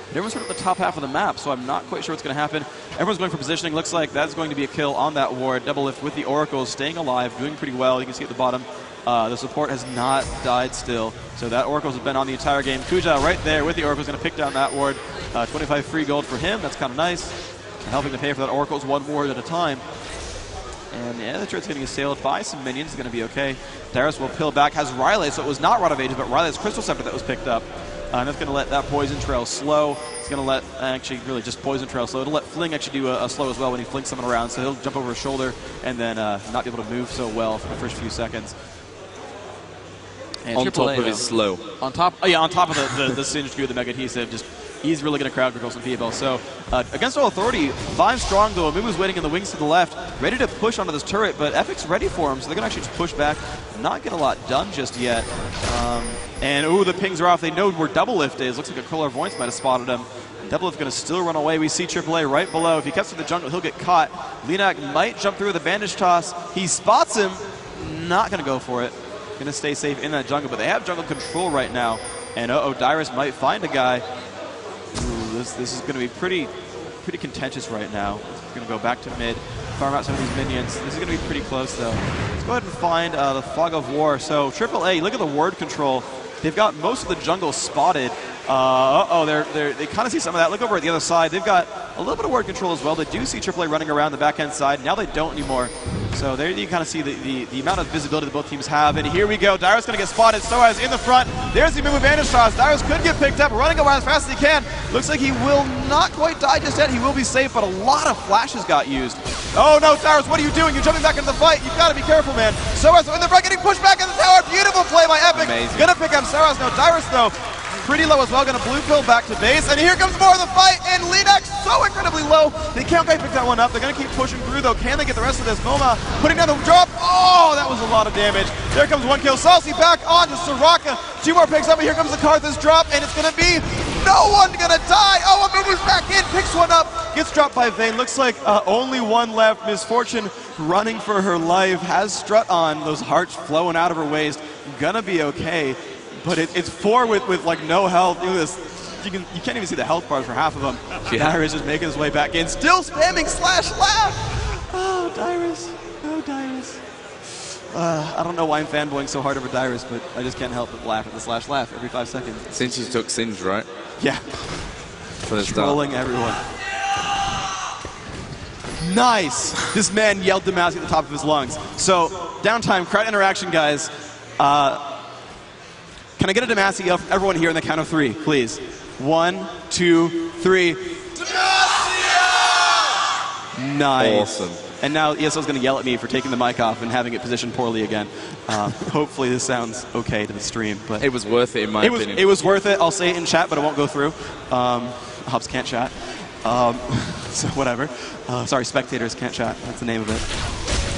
Everyone's sort of at the top half of the map, so I'm not quite sure what's going to happen. Everyone's going for positioning. Looks like that's going to be a kill on that ward. Double lift with the Oracles, staying alive, doing pretty well. You can see at the bottom, the support has not died still. So that Oracles has been on the entire game. Kuja right there with the Oracles, going to pick down that ward. 25 free gold for him. That's kind of nice. And helping to pay for that Oracles 1 ward at a time. And yeah, the turret's getting assailed by some minions. It's going to be okay. Darius will pill back. Has Riley, so it was not Rod of Ages, but Riley's Crystal Scepter that was picked up. And that's going to let that Poison Trail slow. It's going to let, actually, really just Poison Trail slow. It'll let Fling actually do a slow as well when he flings someone around. So he'll jump over his shoulder and then not be able to move so well for the first few seconds. And on top of his slow. On top, on top of the Singed Goo, the Mega Adhesive, just he's really going to crowd control some people. So against All Authority, 5 strong though. Amubu's waiting in the wings to the left, ready to push onto this turret, but Epic's ready for him, so they're going to actually just push back. Not get a lot done just yet. And ooh, the pings are off. They know where Double Lift is. Looks like a Clairvoyance might have spotted him. Doublelift going to still run away. We see AAA right below. If he cuts to the jungle, he'll get caught. Linak might jump through with a bandage toss. He spots him. Not going to go for it. Going to stay safe in that jungle, but they have jungle control right now. And Dyrus might find a guy. Ooh, this is going to be pretty contentious right now. Going to go back to mid, farm out some of these minions. This is going to be pretty close, though. Let's go ahead and find the Fog of War. So AAA, look at the ward control. They've got most of the jungle spotted. They kind of see some of that. Look over at the other side. They've got a little bit of ward control as well. They do see AAA running around the back-end side. Now they don't anymore. So there you kind of see the amount of visibility that both teams have. And here we go. Dyrus going to get spotted. Soaz in the front. There's the move advantage toss. Dyrus could get picked up, running around as fast as he can. Looks like he will not quite die just yet. He will be safe, but a lot of flashes got used. Oh no, Dyrus, what are you doing? You're jumping back into the fight. You've got to be careful, man. Soaz in the front, getting pushed back in the tower. Beautiful play by Epik. Amazing. Gonna pick up Soaz. No, Dyrus, though, pretty low as well. Gonna blue pill back to base. And here comes more of the fight. And Linak so incredibly low. They can't quite pick that one up. They're gonna keep pushing through, though. Can they get the rest of this? Moma putting down the drop. Oh, that was a lot of damage. There comes one kill. Salsi back on to Soraka. 2 more picks up. And here comes the Karthus drop. And it's gonna be no one gonna die. Oh, Amumu's back in. Picks one up. Gets dropped by Vayne. Looks like only one left. Misfortune running for her life. Has Strut on. Those hearts flowing out of her waist. Gonna be okay. But it's 4 with like no health. Look at this. You can't even see the health bars for half of them. Yeah. Dyrus is making his way back in. Still spamming slash laugh. Oh, Dyrus. Oh, Dyrus. I don't know why I'm fanboying so hard over Dyrus, but I just can't help but laugh at the slash laugh every 5 seconds. Since you took Singe, right? Yeah. For the Trolling everyone. Nice! This man yelled Demacia at the top of his lungs. So, downtime, crowd interaction, guys. Can I get a Demacia yell from everyone here on the count of 3, please? 1, 2, 3. Demacia! Nice. Awesome. And now ESL's going to yell at me for taking the mic off and having it positioned poorly again. Hopefully this sounds okay to the stream. But it was worth it in my opinion. It was worth it. I'll say it in chat, but it won't go through. Hubs can't chat. So whatever. Sorry, spectators can't chat. That's the name of it.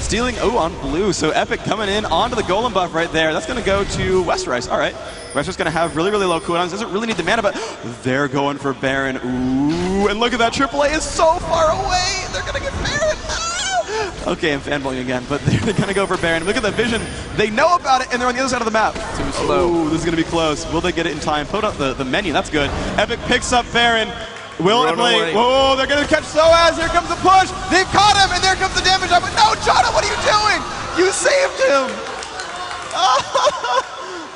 Stealing, on blue. So Epik coming in onto the golem buff right there. That's going to go to Westeros. All right. Westeros going to have really, really low cooldowns. Doesn't really need the mana, but they're going for Baron. Ooh, and look at that. AAA is so far away. They're going to get Baron. Okay, I'm fanboying again, but they're going to go for Baron. Look at the vision. They know about it, and they're on the other side of the map. Too slow. Ooh, this is going to be close. Will they get it in time? Put up the menu. That's good. Epik picks up Baron. Will it play? Whoa, they're going to catch Soaz. Here comes the push. They've caught him, and there comes the damage up. But no, Jana, what are you doing? You saved him.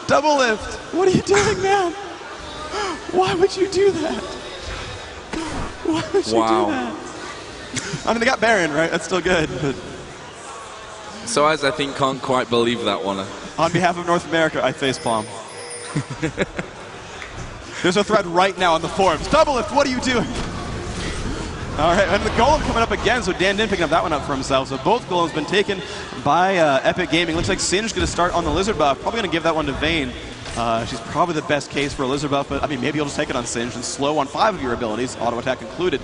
Double lift. What are you doing, man? Why would you do that? Why would you do that? I mean, they got Baron, right? That's still good. But Soaz, I think, can't quite believe that one. On behalf of North America, I facepalm. There's a thread right now on the forums. Double lift, what are you doing? All right, and the golem coming up again, so Dan didn't pick up that one up for himself. So both golems been taken by Epik Gaming. Looks like Singe going to start on the Lizard buff. Probably going to give that one to Vayne. She's probably the best case for a Lizard buff, but I mean, maybe you'll just take it on Singe and slow on 5 of your abilities, auto attack included.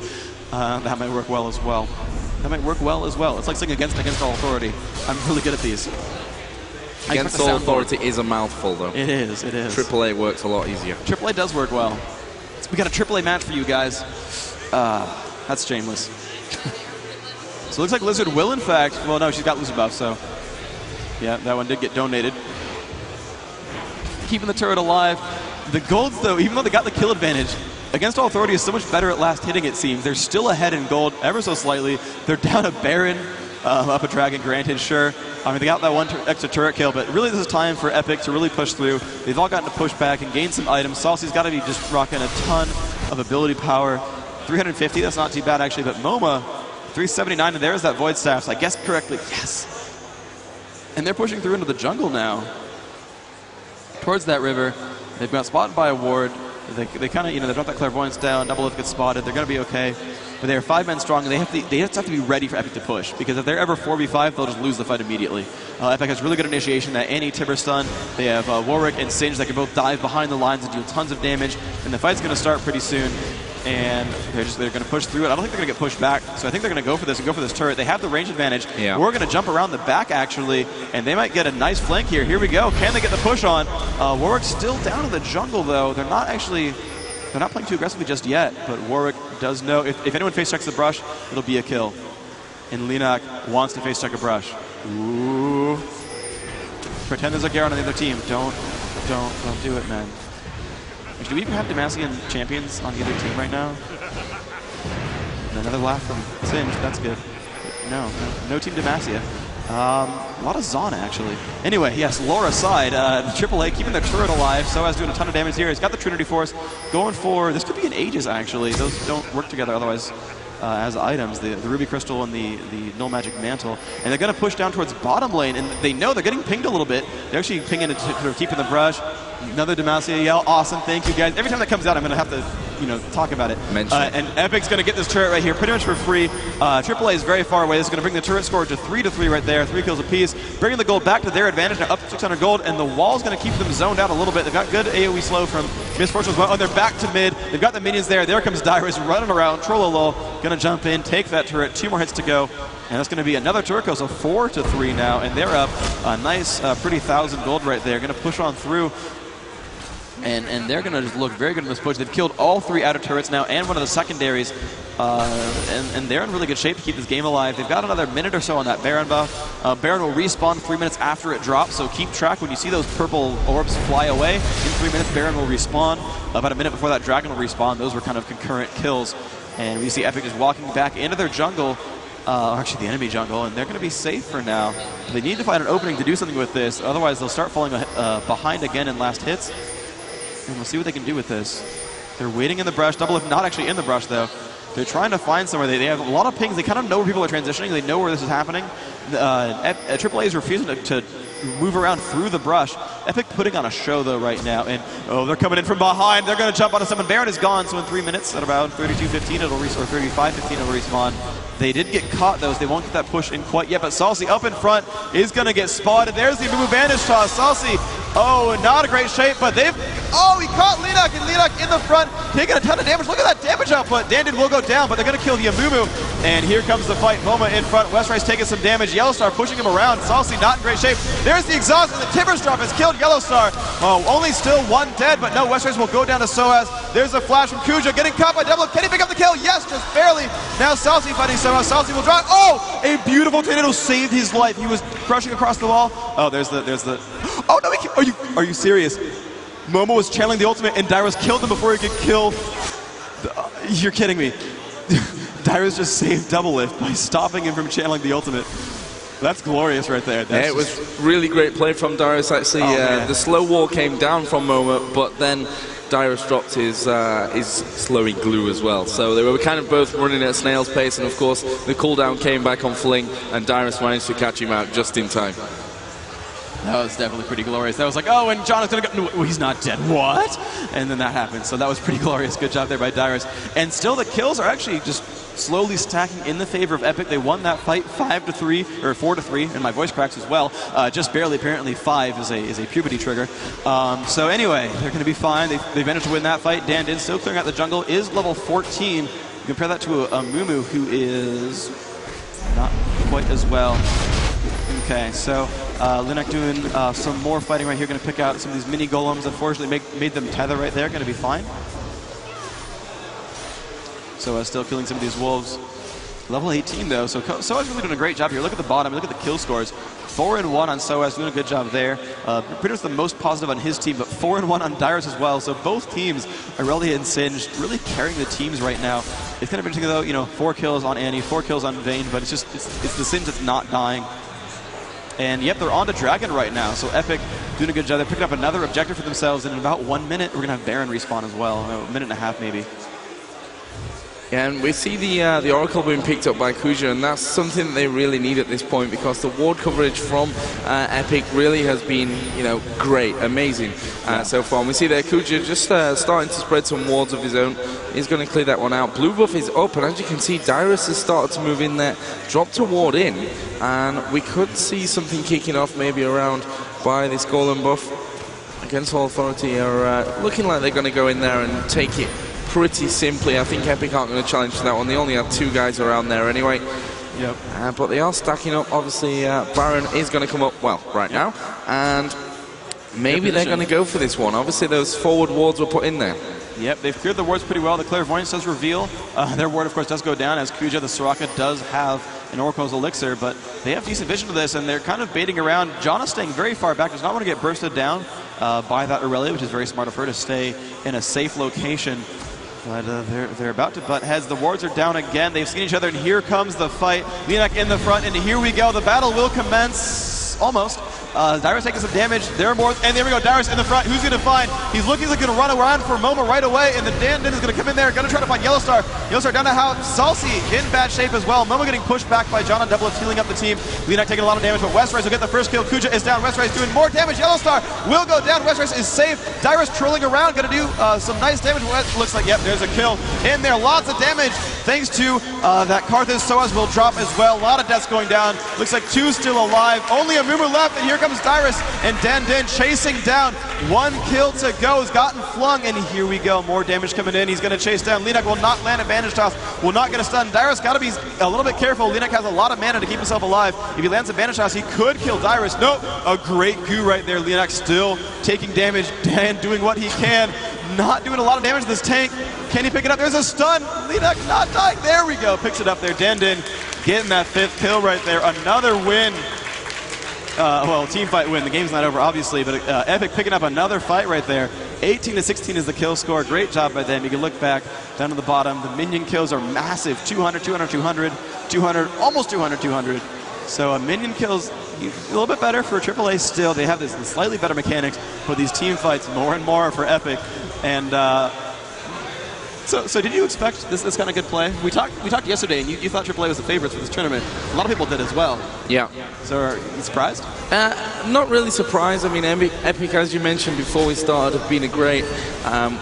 That might work well as well. That might work well as well. It's like saying against all authority. I'm really good at these. Against all authority is a mouthful, though. It is, it is. AAA works a lot easier. AAA does work well. We got a AAA match for you guys. That's shameless. So it looks like Lizard will, in fact, well, no, she's got Lizard buff, so yeah, that one did get donated. Keeping the turret alive. The golds, though, even though they got the kill advantage, against all authority is so much better at last hitting, it seems. They're still ahead in gold ever so slightly. They're down a Baron. Up a dragon, granted, sure. I mean, they got that one extra turret kill, but really this is time for Epik to really push through. They've all gotten to push back and gain some items. Salsi's got to be just rocking a ton of ability power. 350, that's not too bad, actually, but MoMA, 379, and there's that Void Staff, so I guess correctly, yes. And they're pushing through into the jungle now. Towards that river. They've got spotted by a ward. They kind of, they drop that Clairvoyance down, Double Lift gets spotted, they're going to be okay. But they are 5 men strong, and they just have to be ready for Epik to push, because if they're ever 4v5, they'll just lose the fight immediately. Epik has really good initiation, that anti-Tibber stun. They have Warwick and Singe that can both dive behind the lines and do tons of damage, and the fight's going to start pretty soon. And they're going to push through it. I don't think they're going to get pushed back, so I think they're going to go for this and go for this turret. They have the range advantage. Yeah. We're going to jump around the back, actually, and they might get a nice flank here. Here we go. Can they get the push on? Warwick's still down in the jungle, though. They're not actually They're not playing too aggressively just yet, but Warwick does know if anyone face checks the brush, it'll be a kill. And Linak wants to face check a brush. Ooh. Pretend there's a Garen on the other team. Don't do it, man. Do we even have Demacian champions on the other team right now? And another laugh from Singe. That's good. No team Demacia. A lot of Zana, actually. Anyway, yes, Laura side. AAA keeping their turret alive. Soaz doing a ton of damage here. He's got the Trinity Force. Going for... This could be an Aegis, actually. Those don't work together otherwise as items. The Ruby Crystal and the Null Magic Mantle. And they're going to push down towards bottom lane. And they know they're getting pinged a little bit. They're actually pinging to sort of keep in the brush. Another Demacia yell. Awesome. Thank you, guys. Every time that comes out, I'm going to have to, talk about it. And Epic's going to get this turret right here pretty much for free. AAA is very far away. This is going to bring the turret score to 3-3 right there. 3 kills apiece. Bringing the gold back to their advantage. Now up to 600 gold. And the wall's going to keep them zoned out a little bit. They've got good AoE slow from Misfortune as well. Oh, they're back to mid. They've got the minions there. There comes Dyrus running around. Trollolo going to jump in, take that turret. 2 more hits to go. And that's going to be another turret kill. So 4-3 now. And they're up a nice, pretty 1,000 gold right there. Going to push on through. And they're going to just look very good in this push. They've killed all 3 outer turrets now and one of the secondaries. And they're in really good shape to keep this game alive. They've got another minute or so on that Baron buff. Baron will respawn 3 minutes after it drops, so keep track. When you see those purple orbs fly away, in 3 minutes Baron will respawn. About a minute before that Dragon will respawn. Those were kind of concurrent kills. And we see Epik just walking back into their jungle, or actually the enemy jungle, and they're going to be safe for now. They need to find an opening to do something with this, otherwise they'll start falling behind again in last hits. And we'll see what they can do with this. They're waiting in the brush. Doublelift not actually in the brush, though. They're trying to find somewhere. They have a lot of pings. They kind of know where people are transitioning. They know where this is happening. AAA is refusing to move around through the brush. Epik putting on a show, though, right now. And, they're coming in from behind. They're going to jump onto someone. Baron is gone, so in 3 minutes, at about 32:15, it'll or 35:15, it'll respawn. They did get caught, though, so they won't get that push in quite yet. But Salsi up in front is going to get spotted. There's the Amumu Bandage toss. Salsi, not a great shape, but they've... he caught Linak, and Linak in the front, taking a ton of damage. Look at that damage output. Dandin will go down, but they're going to kill the Amumu. And here comes the fight. Moma in front. Westrice taking some damage. Yellowstar pushing him around. Salsi not in great shape. There's the exhaust, and the Timbers drop has killed Yellowstar. Only still 1 dead, but no, Westrice will go down to Soaz. There's a flash from Kuja, getting caught by Double. Can he pick up the kill? Yes, just barely. Now Salsi fighting Soaz. Salsi will drop. A beautiful tornado saved his life. He was crushing across the wall. There's the. Oh no! Are you serious? Momo was channeling the ultimate, and Dyrus killed him before he could kill. You're kidding me. Dyrus just saved Doublelift by stopping him from channeling the ultimate. That's glorious right there. It was really great play from Dyrus, actually. The slow wall came down from Momo, but then Dyrus dropped his slowing glue as well. So they were kind of both running at a snail's pace, and of course the cooldown came back on Fling, and Dyrus managed to catch him out just in time. That was definitely pretty glorious. That was like, and John is going to go. No, he's not dead. What? And then that happened. So that was pretty glorious. Good job there by Dyrus. And still the kills are actually just slowly stacking in the favor of Epik. They won that fight 5-3, or 4-3, and my voice cracks as well. Just barely, apparently 5 is a puberty trigger. So anyway, they're going to be fine. They managed to win that fight. Dandin still clearing out the jungle, is level 14. You compare that to a Mumu, who is not quite as well. Okay, so Linak doing some more fighting right here. Going to pick out some of these mini golems. Unfortunately, made them tether right there. Going to be fine. So still killing some of these wolves. Level 18 though. So Soaz really doing a great job here. Look at the bottom. Look at the kill scores. 4-1 on Soaz, doing a good job there. Pretty much the most positive on his team, but 4-1 on Dyrus as well. So both teams, Irelia and Singed, really carrying the teams right now. It's kind of interesting though. 4 kills on Annie, 4 kills on Vayne, but it's the Singed that's not dying. And yep, they're on to Dragon right now. So Epik doing a good job. They're picking up another objective for themselves. And in about 1 minute, we're going to have Baron respawn as well. A minute and a half maybe. Yeah, and we see the Oracle being picked up by Kuja, and that's something that they really need at this point, because the ward coverage from Epik really has been, great, amazing so far. And we see there Kuja just starting to spread some wards of his own. He's going to clear that one out. Blue buff is up, and as you can see, Dyrus has started to move in there, dropped a ward in, and we could see something kicking off maybe around by this Golem buff. Against All Authority are looking like they're going to go in there and take it pretty simply. I think Epik aren't going to challenge for that one. They only have 2 guys around there anyway. Yep. But they are stacking up. Obviously, Baron is going to come up, right now. And maybe they're going to go for this one. Obviously, those forward wards were put in there. Yep, they've cleared the wards pretty well. The Clairvoyance does reveal. Their ward, of course, does go down, as Kuja, the Soraka, does have an Oracle's Elixir, but they have decent vision to this, and they're kind of baiting around. Janna staying very far back, does not want to get bursted down by that Aurelia, which is very smart of her to stay in a safe location. But they're about to butt heads. The wards are down again. They've seen each other, and here comes the fight. Linak in the front, and here we go. The battle will commence. Almost. Dyrus taking some damage. There are more, and there we go. Dyrus in the front. Who's going to find? He's looking like he's going to run around for a moment right away, and the Dan is going to come in there, going to try to find Yellowstar. Yellowstar down to how Salsi in bad shape as well. Momo getting pushed back by Janna. Double healing up the team. Linak taking a lot of damage, but Westrise will get the first kill. Kuja is down. Westrise doing more damage. Yellowstar will go down. Westrise is safe. Dyrus trolling around, going to do some nice damage. Looks like, yep, there's a kill in there. Lots of damage thanks to that Karthus. Soaz will drop as well. A lot of deaths going down. Looks like 2 still alive. Only a Mumu left, and here comes Dyrus and Dan chasing down. 1 kill to go. Has gotten flung, and here we go. More damage coming in. He's going to chase down. Linak will not land a bandage toss. Will not get a stun. Dyrus got to be a little bit careful. Linak has a lot of mana to keep himself alive. If he lands a bandage toss, he could kill Dyrus. Nope. A great goo right there. Linak still taking damage. Dan doing what he can. Not doing a lot of damage to this tank. Can he pick it up? There's a stun. Linak not dying. There we go. Picks it up there. Dan getting that 5th kill right there. Another win. Well, team fight win. The game's not over, obviously, but Epik picking up another fight right there. 18-16 is the kill score. Great job by them. You can look back down to the bottom. The minion kills are massive. 200, 200, 200, 200, almost 200, 200. So minion kills a little bit better for AAA still. They have this slightly better mechanics, but these team fights more and more for Epik. And so did you expect this kind of good play? We talked yesterday, and you thought AAA was the favorites for this tournament. A lot of people did as well. Yeah. So are you surprised? Not really surprised. I mean, Epik, as you mentioned before we started, have been a great,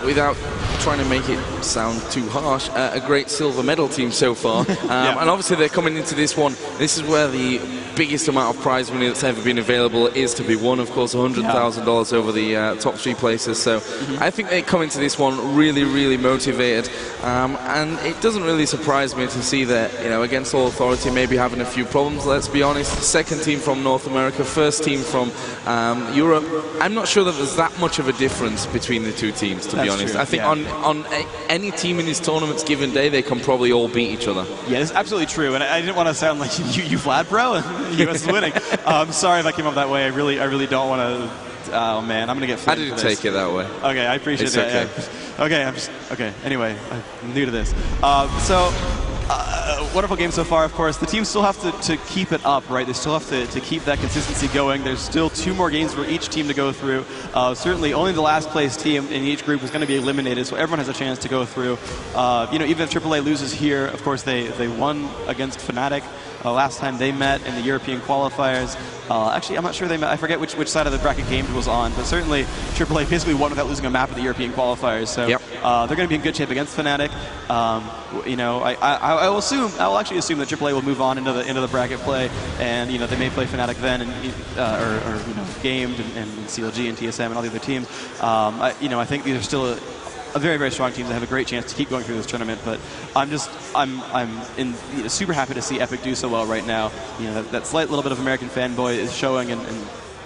without trying to make it sound too harsh, a great silver medal team so far. And obviously they're coming into this one. This is where the biggest amount of prize money that's ever been available is to be won. Of course, $100,000 over the top 3 places. So I think they come into this one really, really motivated. And it doesn't really surprise me to see that, against All Authority maybe having a few problems, let's be honest. Second team from North America, first team from Europe. I'm not sure that there's that much of a difference between the 2 teams, to be honest. True. I think on any team in this tournament's given day, they can probably all beat each other. Yeah, it's absolutely true. And I didn't want to sound like you Vlad, bro, and US is winning. I'm sorry if I came up that way. I really don't want to. Oh man, I'm gonna get flamed. I didn't take it that way. Okay, I appreciate that. Okay. Yeah. Okay. Anyway, I'm new to this. Wonderful game so far, of course. The teams still have to keep it up, right? They still have to keep that consistency going. There's still 2 more games for each team to go through. Certainly, only the last place team in each group is going to be eliminated, so everyone has a chance to go through. Even if AAA loses here, of course, they won against Fanatic last time they met in the European qualifiers. Actually, I'm not sure they met. I forget which side of the bracket game it was on, but certainly AAA basically won without losing a map of the European qualifiers. So they're going to be in good shape against Fnatic. I will actually assume that AAA will move on into the bracket play, and they may play Fnatic then, and Gamed and CLG and TSM and all the other teams. I think these are still a very, very strong team that have a great chance to keep going through this tournament. But I'm super happy to see Epik do so well right now. That slight little bit of American fanboy is showing, and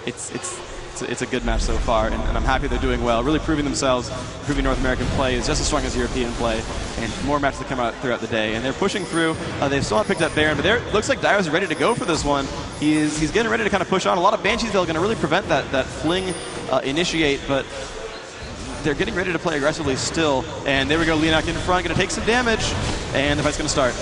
it's a good match so far, and I'm happy they're doing well, really proving themselves, proving North American play is just as strong as European play, and more matches to come out throughout the day. And they're pushing through. They've still not picked up Baron, but looks like Dyrus is ready to go for this one. He's getting ready to kind of push on. A lot of Banshees that are going to really prevent that fling initiate, but they're getting ready to play aggressively still. And there we go, Linak in front, going to take some damage, and the fight's going to start.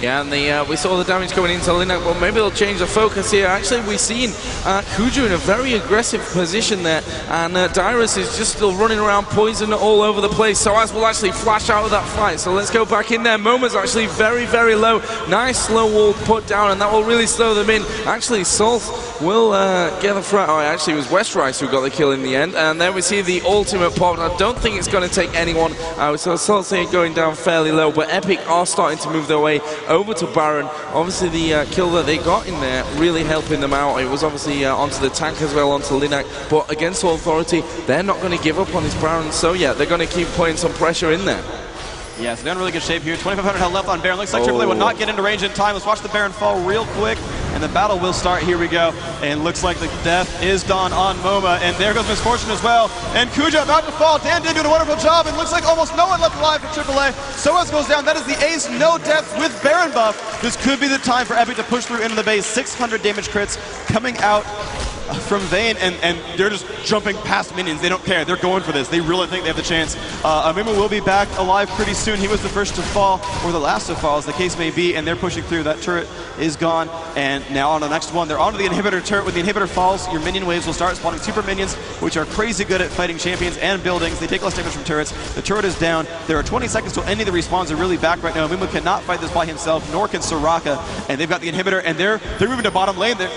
Yeah, and we saw the damage coming into Linak. Well, maybe they'll change the focus here. Actually, we've seen Kuju in a very aggressive position there, and Dyrus is just still running around, poison all over the place. Soaz will actually flash out of that fight. So let's go back in there. Momo's actually very, very low. Nice slow wall put down, and that will really slow them in. Actually, Salt will get the front. Oh, actually, it was Westrise who got the kill in the end. And then we see the ultimate pop. I don't think it's going to take anyone. So Salt's going down fairly low, but Epik are starting to move their way over to Baron. Obviously the kill that they got in there really helping them out. It was obviously onto the tank as well, onto Linak, but against All Authority, they're not going to give up on this Baron, so yeah, they're going to keep putting some pressure in there. Yeah, so they're in really good shape here. 2,500 health left on Baron. Looks like AAA will not get into range in time. Let's watch the Baron fall real quick. and the battle will start. Here we go, and looks like the death is done on MoMA, and there goes Misfortune as well, and Kuja about to fall. Dan did doing a wonderful job, and looks like almost no one left alive for AAA. Soaz goes down. That is the ace, no death with Baron buff. This could be the time for Epik to push through into the base. 600 damage crits coming out from Vayne, and they're just jumping past minions. They don't care. They're going for this. They really think they have the chance. Amima will be back alive pretty soon. He was the first to fall, or the last to fall, as the case may be, and they're pushing through. That turret is gone, and now on the next one, they're onto the inhibitor turret. When the inhibitor falls, your minion waves will start spawning super minions, which are crazy good at fighting champions and buildings. They take less damage from turrets. The turret is down. There are 20 seconds till any of the respawns are really back right now. Amima cannot fight this by himself, nor can Soraka, and they've got the inhibitor, and they're moving to bottom lane. They're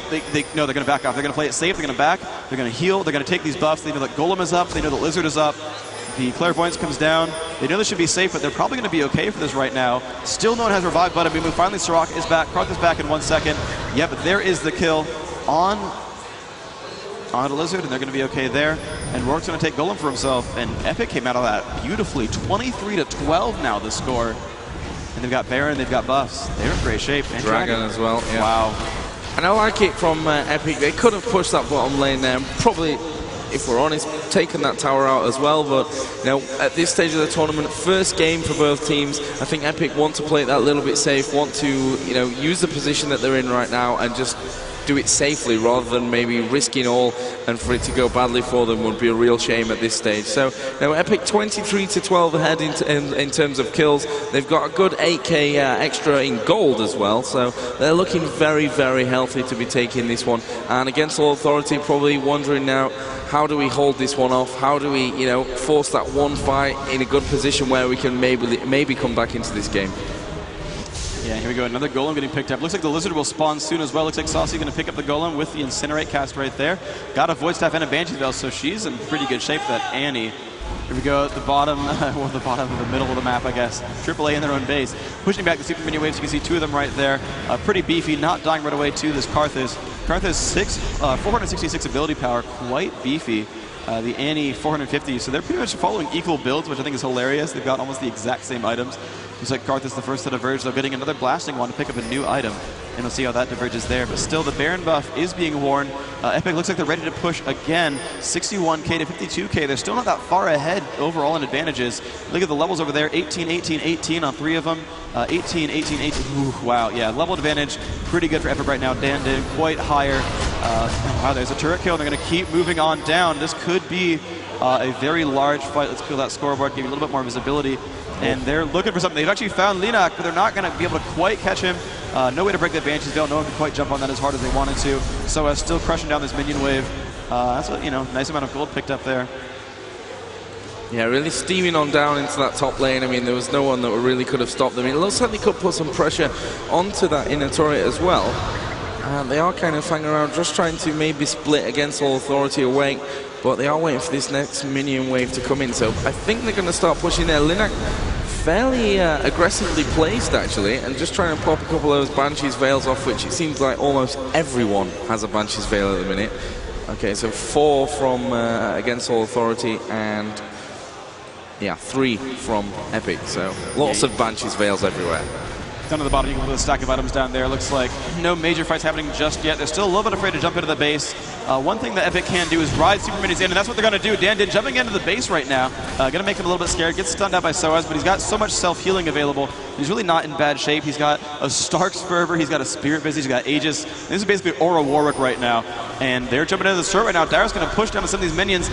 going to back off. They're going to play it safe. They're going to back. They're going to heal. They're going to take these buffs. They know that Golem is up. They know that Lizard is up. The Clairvoyance comes down. They know they should be safe, but they're probably going to be okay for this right now. Still no one has revived but Amumu. Finally, Soraka is back. Karth is back in 1 second. Yeah, but there is the kill on the Lizard, and they're going to be okay there. And Rourke's going to take Golem for himself, and Epik came out of that beautifully. 23-12 now, the score. And they've got Baron, they've got buffs. They're in great shape. And Dragon as well. Yeah. Wow. And I like it from Epik. They could have pushed that bottom lane there, and probably, if we're honest, taken that tower out as well. But you know, at this stage of the tournament, first game for both teams, I think Epik want to play that a little bit safe, want to use the position that they're in right now and just do it safely rather than maybe risking all, and for it to go badly for them would be a real shame at this stage. So now Epik 23-12 ahead in terms of kills. They've got a good 8k extra in gold as well, so they're looking very, very healthy to be taking this one. And against All Authority, probably wondering now, how do we hold this one off? How do we, force that one fight in a good position where we can maybe come back into this game? Yeah, here we go. Another Golem getting picked up. Looks like the Lizard will spawn soon as well. Looks like Saucy going to pick up the Golem with the Incinerate cast right there. Got a Void Staff and a Banshee's Veil, so she's in pretty good shape for that Annie. Here we go at the bottom, or the bottom of the middle of the map, I guess. AAA in their own base. Pushing back the super minion waves. You can see two of them right there. Pretty beefy, not dying right away to this Karthus. Karthus 466 ability power, quite beefy. The Annie 450, so they're pretty much following equal builds, which I think is hilarious. They've got almost the exact same items. Looks like Karthus the first to diverge, though, getting another Blasting Wand to pick up a new item. And we'll see how that diverges there. But still, the Baron buff is being worn. Epik looks like they're ready to push again. 61k to 52k. They're still not that far ahead overall in advantages. Look at the levels over there. 18, 18, 18 on 3 of them. 18, 18, 18. Ooh, wow, yeah, level advantage. Pretty good for Epik right now. Dan did quite higher. Wow, there's a turret kill. They're going to keep moving on down. This could be a very large fight. Let's kill that scoreboard, give you a little bit more visibility. And they're looking for something. They've actually found Linak, but they're not going to be able to quite catch him. No way to break that Banshee's Veil. No one can quite jump on that as hard as they wanted to. So still crushing down this minion wave. That's a nice amount of gold picked up there. Yeah, really steaming on down into that top lane. I mean, there was no one that really could have stopped them. It looks like they could put some pressure onto that inner turret as well. And they are kind of hanging around, just trying to maybe split against All Authority away. But they are waiting for this next minion wave to come in. So I think they're going to start pushing there. Linak fairly aggressively placed, actually, and just trying to pop a couple of those Banshee's Veils off, which it seems like almost everyone has a Banshee's Veil at the minute. Okay, so 4 from against All Authority, and yeah, 3 from Epik. So lots of Banshee's Veils everywhere. Down to the bottom, you can look at the stack of items down there. Looks like no major fights happening just yet. They're still a little bit afraid to jump into the base. One thing that Epik can do is ride super minis in, and that's what they're going to do. Dan did jumping into the base right now. Going to make him a little bit scared. Gets stunned out by Soaz, but he's got so much self-healing available. He's really not in bad shape. He's got a Stark's Fervor. He's got a Spirit Visage. He's got Aegis. This is basically Aura Warwick right now. And they're jumping into the turret right now. Dara's going to push down to some of these minions.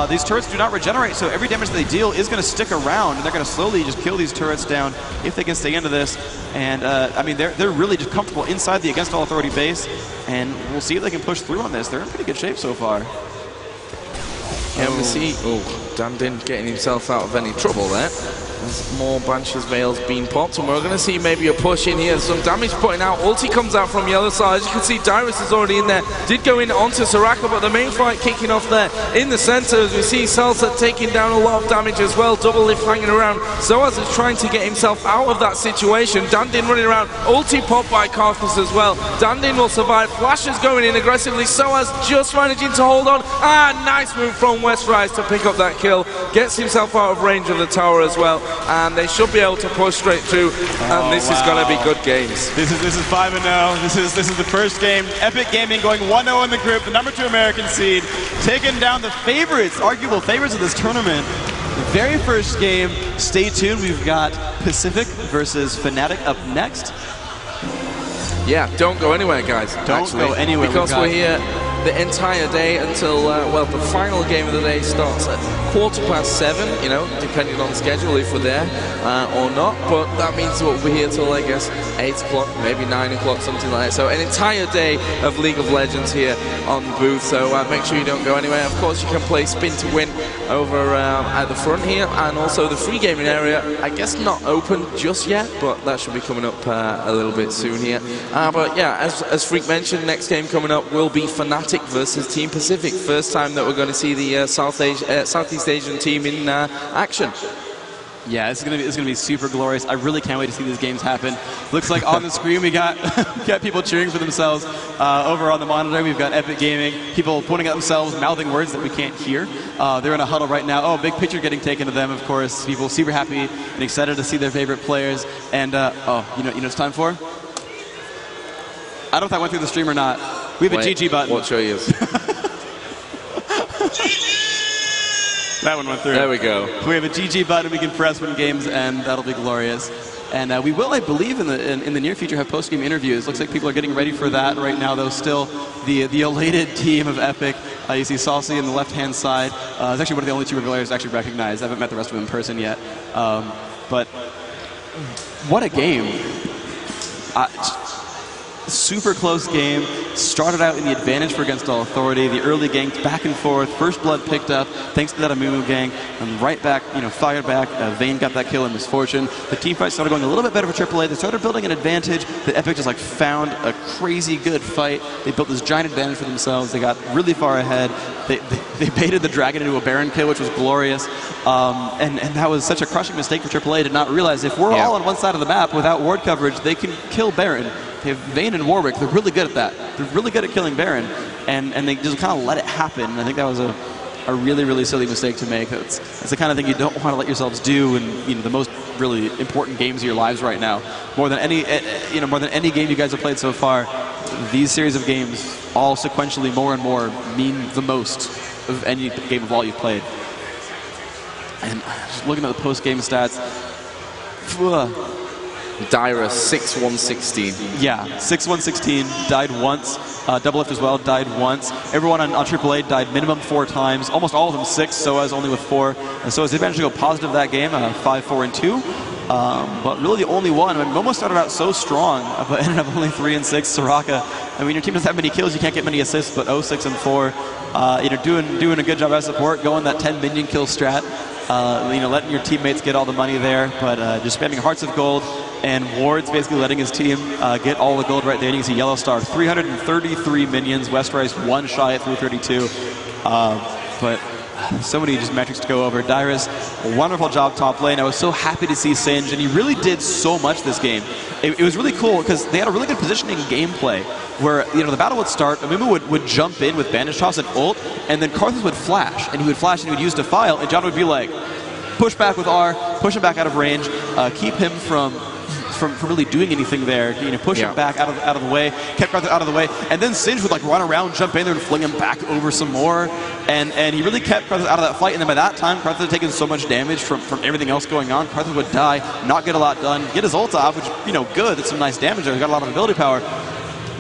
These turrets do not regenerate, so every damage that they deal is going to stick around, and they're going to slowly just kill these turrets down if they can stay into this. And, I mean, they're really just comfortable inside the Against All Authority base, and we'll see if they can push through on this. They're in pretty good shape so far. Yeah, we see, Dandin getting himself out of any trouble there. There's more Banshee's Veils being popped, and we're going to see maybe a push in here. Some damage putting out. Ulti comes out from yellow side. As you can see, Dyrus is already in there. Did go in onto Soraka, but the main fight kicking off there in the center. As we see Salsa taking down a lot of damage as well. Double lift hanging around. Soaz is trying to get himself out of that situation. Dandin running around. Ulti popped by Karthus as well. Dandin will survive. Flash is going in aggressively. Soaz just managing to hold on. Nice move from Westrise to pick up that kill. Gets himself out of range of the tower as well. and they should be able to push straight through, and this is going to be good games. This is 5-0. This is the first game. Epik Gaming going 1-0 in the group, the #2 American seed, taking down the favorites, arguable favorites of this tournament. The very first game, stay tuned, we've got Pacific versus Fanatic up next. Yeah, don't go anywhere, guys. Don't go anywhere. Because we're here the entire day until, well, the final game of the day starts at 7:15, you know, depending on schedule, if we're there or not. But that means we'll be here till, I guess, 8 o'clock, maybe 9 o'clock, something like that. So an entire day of League of Legends here on the booth. So make sure you don't go anywhere. Of course, you can play Spin to Win over at the front here. And also the free gaming area, I guess not open just yet, but that should be coming up a little bit soon here. But yeah, as Freak mentioned, next game coming up will be Fanatic versus Team Pacific. First time that we're going to see the Southeast Asian team in action. Yeah, it's gonna be super glorious. I really can't wait to see these games happen. Looks like on the screen we got people cheering for themselves. Over on the monitor we've got Epik Gaming, people pointing at themselves, mouthing words that we can't hear. They're in a huddle right now. Oh, big picture getting taken of them, of course. People super happy and excited to see their favorite players. And oh, you know what it's time for? I don't know if that went through the stream or not. We have a GG button. Watch your ears. That one went through. There we go. We have a GG button we can press when games end. That'll be glorious. And we will, I believe, in the near future have post-game interviews. Looks like people are getting ready for that right now, though. Still, the elated team of Epik. You see Saucy on the left-hand side. It's actually one of the only two players I actually recognize. I haven't met the rest of them in person yet. But what a game. Super close game. Started out in the advantage for Against All Authority. The early ganks back and forth. First blood picked up thanks to that Amumu gang. And right back, fired back. Vayne got that kill in Misfortune. The team fight started going a little bit better for AAA. They started building an advantage. The Epik just found a crazy good fight. They built this giant advantage for themselves. They got really far ahead. They baited the Dragon into a Baron kill, which was glorious. And that was such a crushing mistake for AAA to not realize if we're all on one side of the map without ward coverage, they can kill Baron. They have Vayne and Warwick. They're really good at that. They're really good at killing Baron, and they just kind of let it happen. And I think that was a really, really silly mistake to make. It's the kind of thing you don't want to let yourselves do in the most really important games of your lives right now. More than any game you guys have played so far, these series of games, all sequentially more and more, mean the most of any game of all you've played. And just looking at the post-game stats. Dyra 6-1-16. Yeah, 6-1-16, died once. Double Lift as well, died once. Everyone on AAA died minimum 4 times. Almost all of them 6, Soaz only with 4. And Soaz did manage to go positive that game, 5-4-2. But really the only one. I mean, Momo started out so strong, but ended up only 3-6. Soraka, I mean, your team doesn't have many kills, you can't get many assists, but 0-6-4. Doing a good job as support, going that 10 minion kill strat. Letting your teammates get all the money there, but just spamming Hearts of Gold, and Ward's basically letting his team get all the gold right there. And you can see Yellow Star, 333 minions, Westerice 1 shy at 332. But so many just metrics to go over. Dyrus, a wonderful job top lane. I was so happy to see Singe, and he really did so much this game. It was really cool because they had a really good positioning gameplay where the battle would start, Amumu would jump in with Bandage Toss and ult, and then Karthus would flash, and he would flash and he would use Defile, and John would be like, push back with R, push him back out of range, keep him from really doing anything there, push him back out of the way, kept Karthus out of the way, and then Singe would run around, jump in there, and fling him back over some more, and he really kept Karthus out of that fight. And then by that time, Karthus had taken so much damage from everything else going on. Karthus would die, not get a lot done, get his ult off, which good. That's some nice damage there. He got a lot of ability power.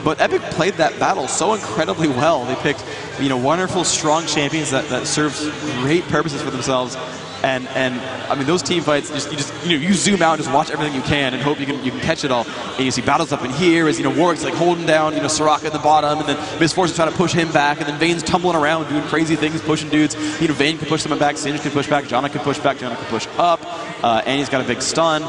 But Epik played that battle so incredibly well. They picked wonderful, strong champions that serve great purposes for themselves. And I mean, those team fights, you zoom out and just watch everything you can and hope you can catch it all. And you see battles up in here as Warwick's holding down Soraka at the bottom, and then Misfortune's trying to push him back, and then Vayne's tumbling around doing crazy things, pushing dudes. Vayne can push someone back, Singe can push back, Janna can push back, Janna can push up. Annie's got a big stun.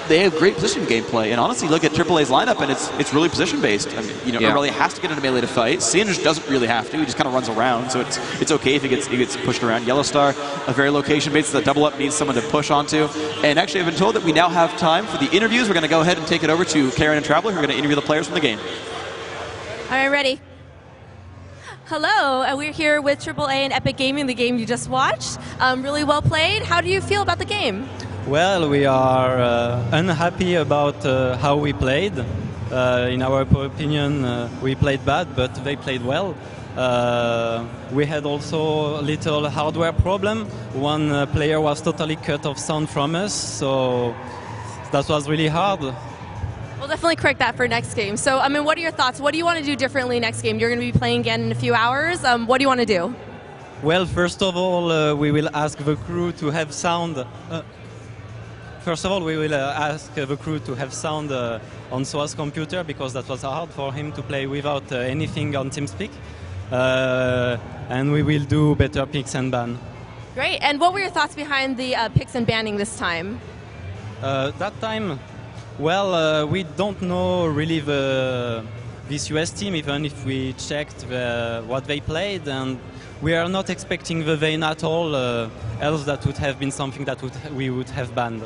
They have great position gameplay, and honestly, look at AAA's lineup, and it's really position based. I mean, Aurelia has to get into melee to fight. Singe doesn't really have to; he just kind of runs around, so it's okay if he gets pushed around. Yellow Star, a very location based. The double up needs someone to push onto, and actually, I've been told that we now have time for the interviews. We're going to go ahead and take it over to Karen and Traveler, who are going to interview the players from the game. All right, ready. Hello, we're here with AAA and Epic Gaming, the game you just watched. Really well played. How do you feel about the game? Well, we are unhappy about how we played. In our opinion, we played bad, but they played well. We had also a little hardware problem. One player was totally cut off sound from us, so that was really hard. We'll definitely correct that for next game. So, I mean, what are your thoughts? What do you want to do differently next game? You're going to be playing again in a few hours. What do you want to do? Well, first of all, we will ask the crew to have sound. First of all, we will ask the crew to have sound on Soa's computer, because that was hard for him to play without anything on TeamSpeak. And we will do better picks and ban. Great. And what were your thoughts behind the picks and banning this time? That time, well, we don't know really this US team, even if we checked what they played, and we are not expecting the Vayne at all, else that would have been something that we would have banned.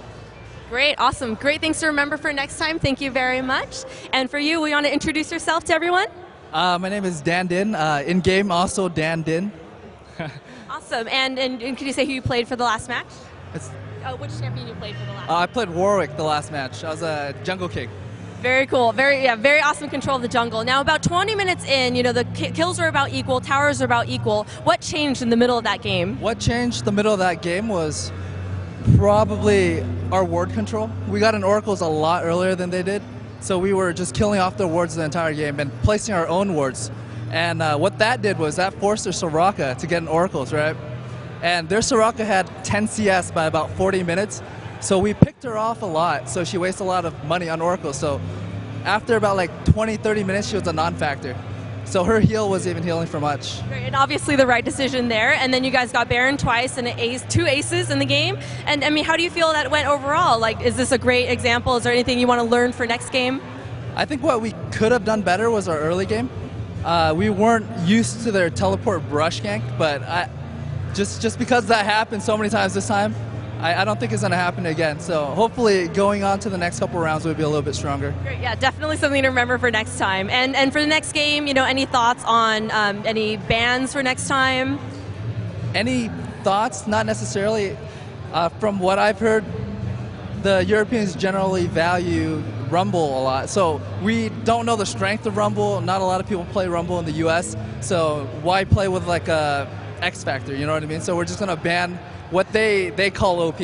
Great, awesome. Great things to remember for next time. Thank you very much. And for you, we want to introduce yourself to everyone? My name is Dan Din. In-game, also Dan Din. Awesome. And could you say who you played for the last match? Which champion you played for the last match? I played Warwick the last match. I was a jungle king. Very cool. Very awesome control of the jungle. Now, about 20 minutes in, you know, the kills are about equal, towers are about equal. What changed in the middle of that game? What changed the middle of that game was probably our ward control. We got in oracles a lot earlier than they did, so we were just killing off their wards the entire game and placing our own wards. And what that did was that forced their Soraka to get in oracles, right? And their Soraka had 10 CS by about 40 minutes, so we picked her off a lot, so she wasted a lot of money on oracles. So after about like 20-30 minutes, she was a non-factor. So her heal was even healing for much. Great, and obviously the right decision there. And then you guys got Baron twice and two aces in the game. And I mean, how do you feel that went overall? Like, is this a great example? Is there anything you want to learn for next game? I think what we could have done better was our early game. We weren't used to their teleport brush gank, but just because that happened so many times this time, I don't think it's going to happen again. So hopefully going on to the next couple rounds we'll be a little bit stronger. Great, yeah, definitely something to remember for next time. And for the next game, you know, any thoughts on any bans for next time? Any thoughts? Not necessarily. From what I've heard, the Europeans generally value Rumble a lot. So we don't know the strength of Rumble. Not a lot of people play Rumble in the US. So why play with like a X Factor, you know what I mean? So we're just going to ban what they call OP.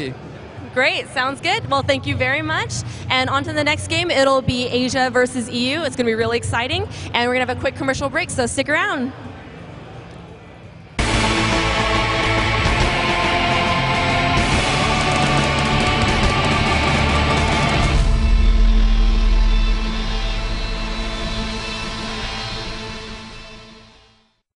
Great, sounds good. Well, thank you very much. And on to the next game. It'll be Asia versus EU. It's going to be really exciting. And we're going to have a quick commercial break, so stick around.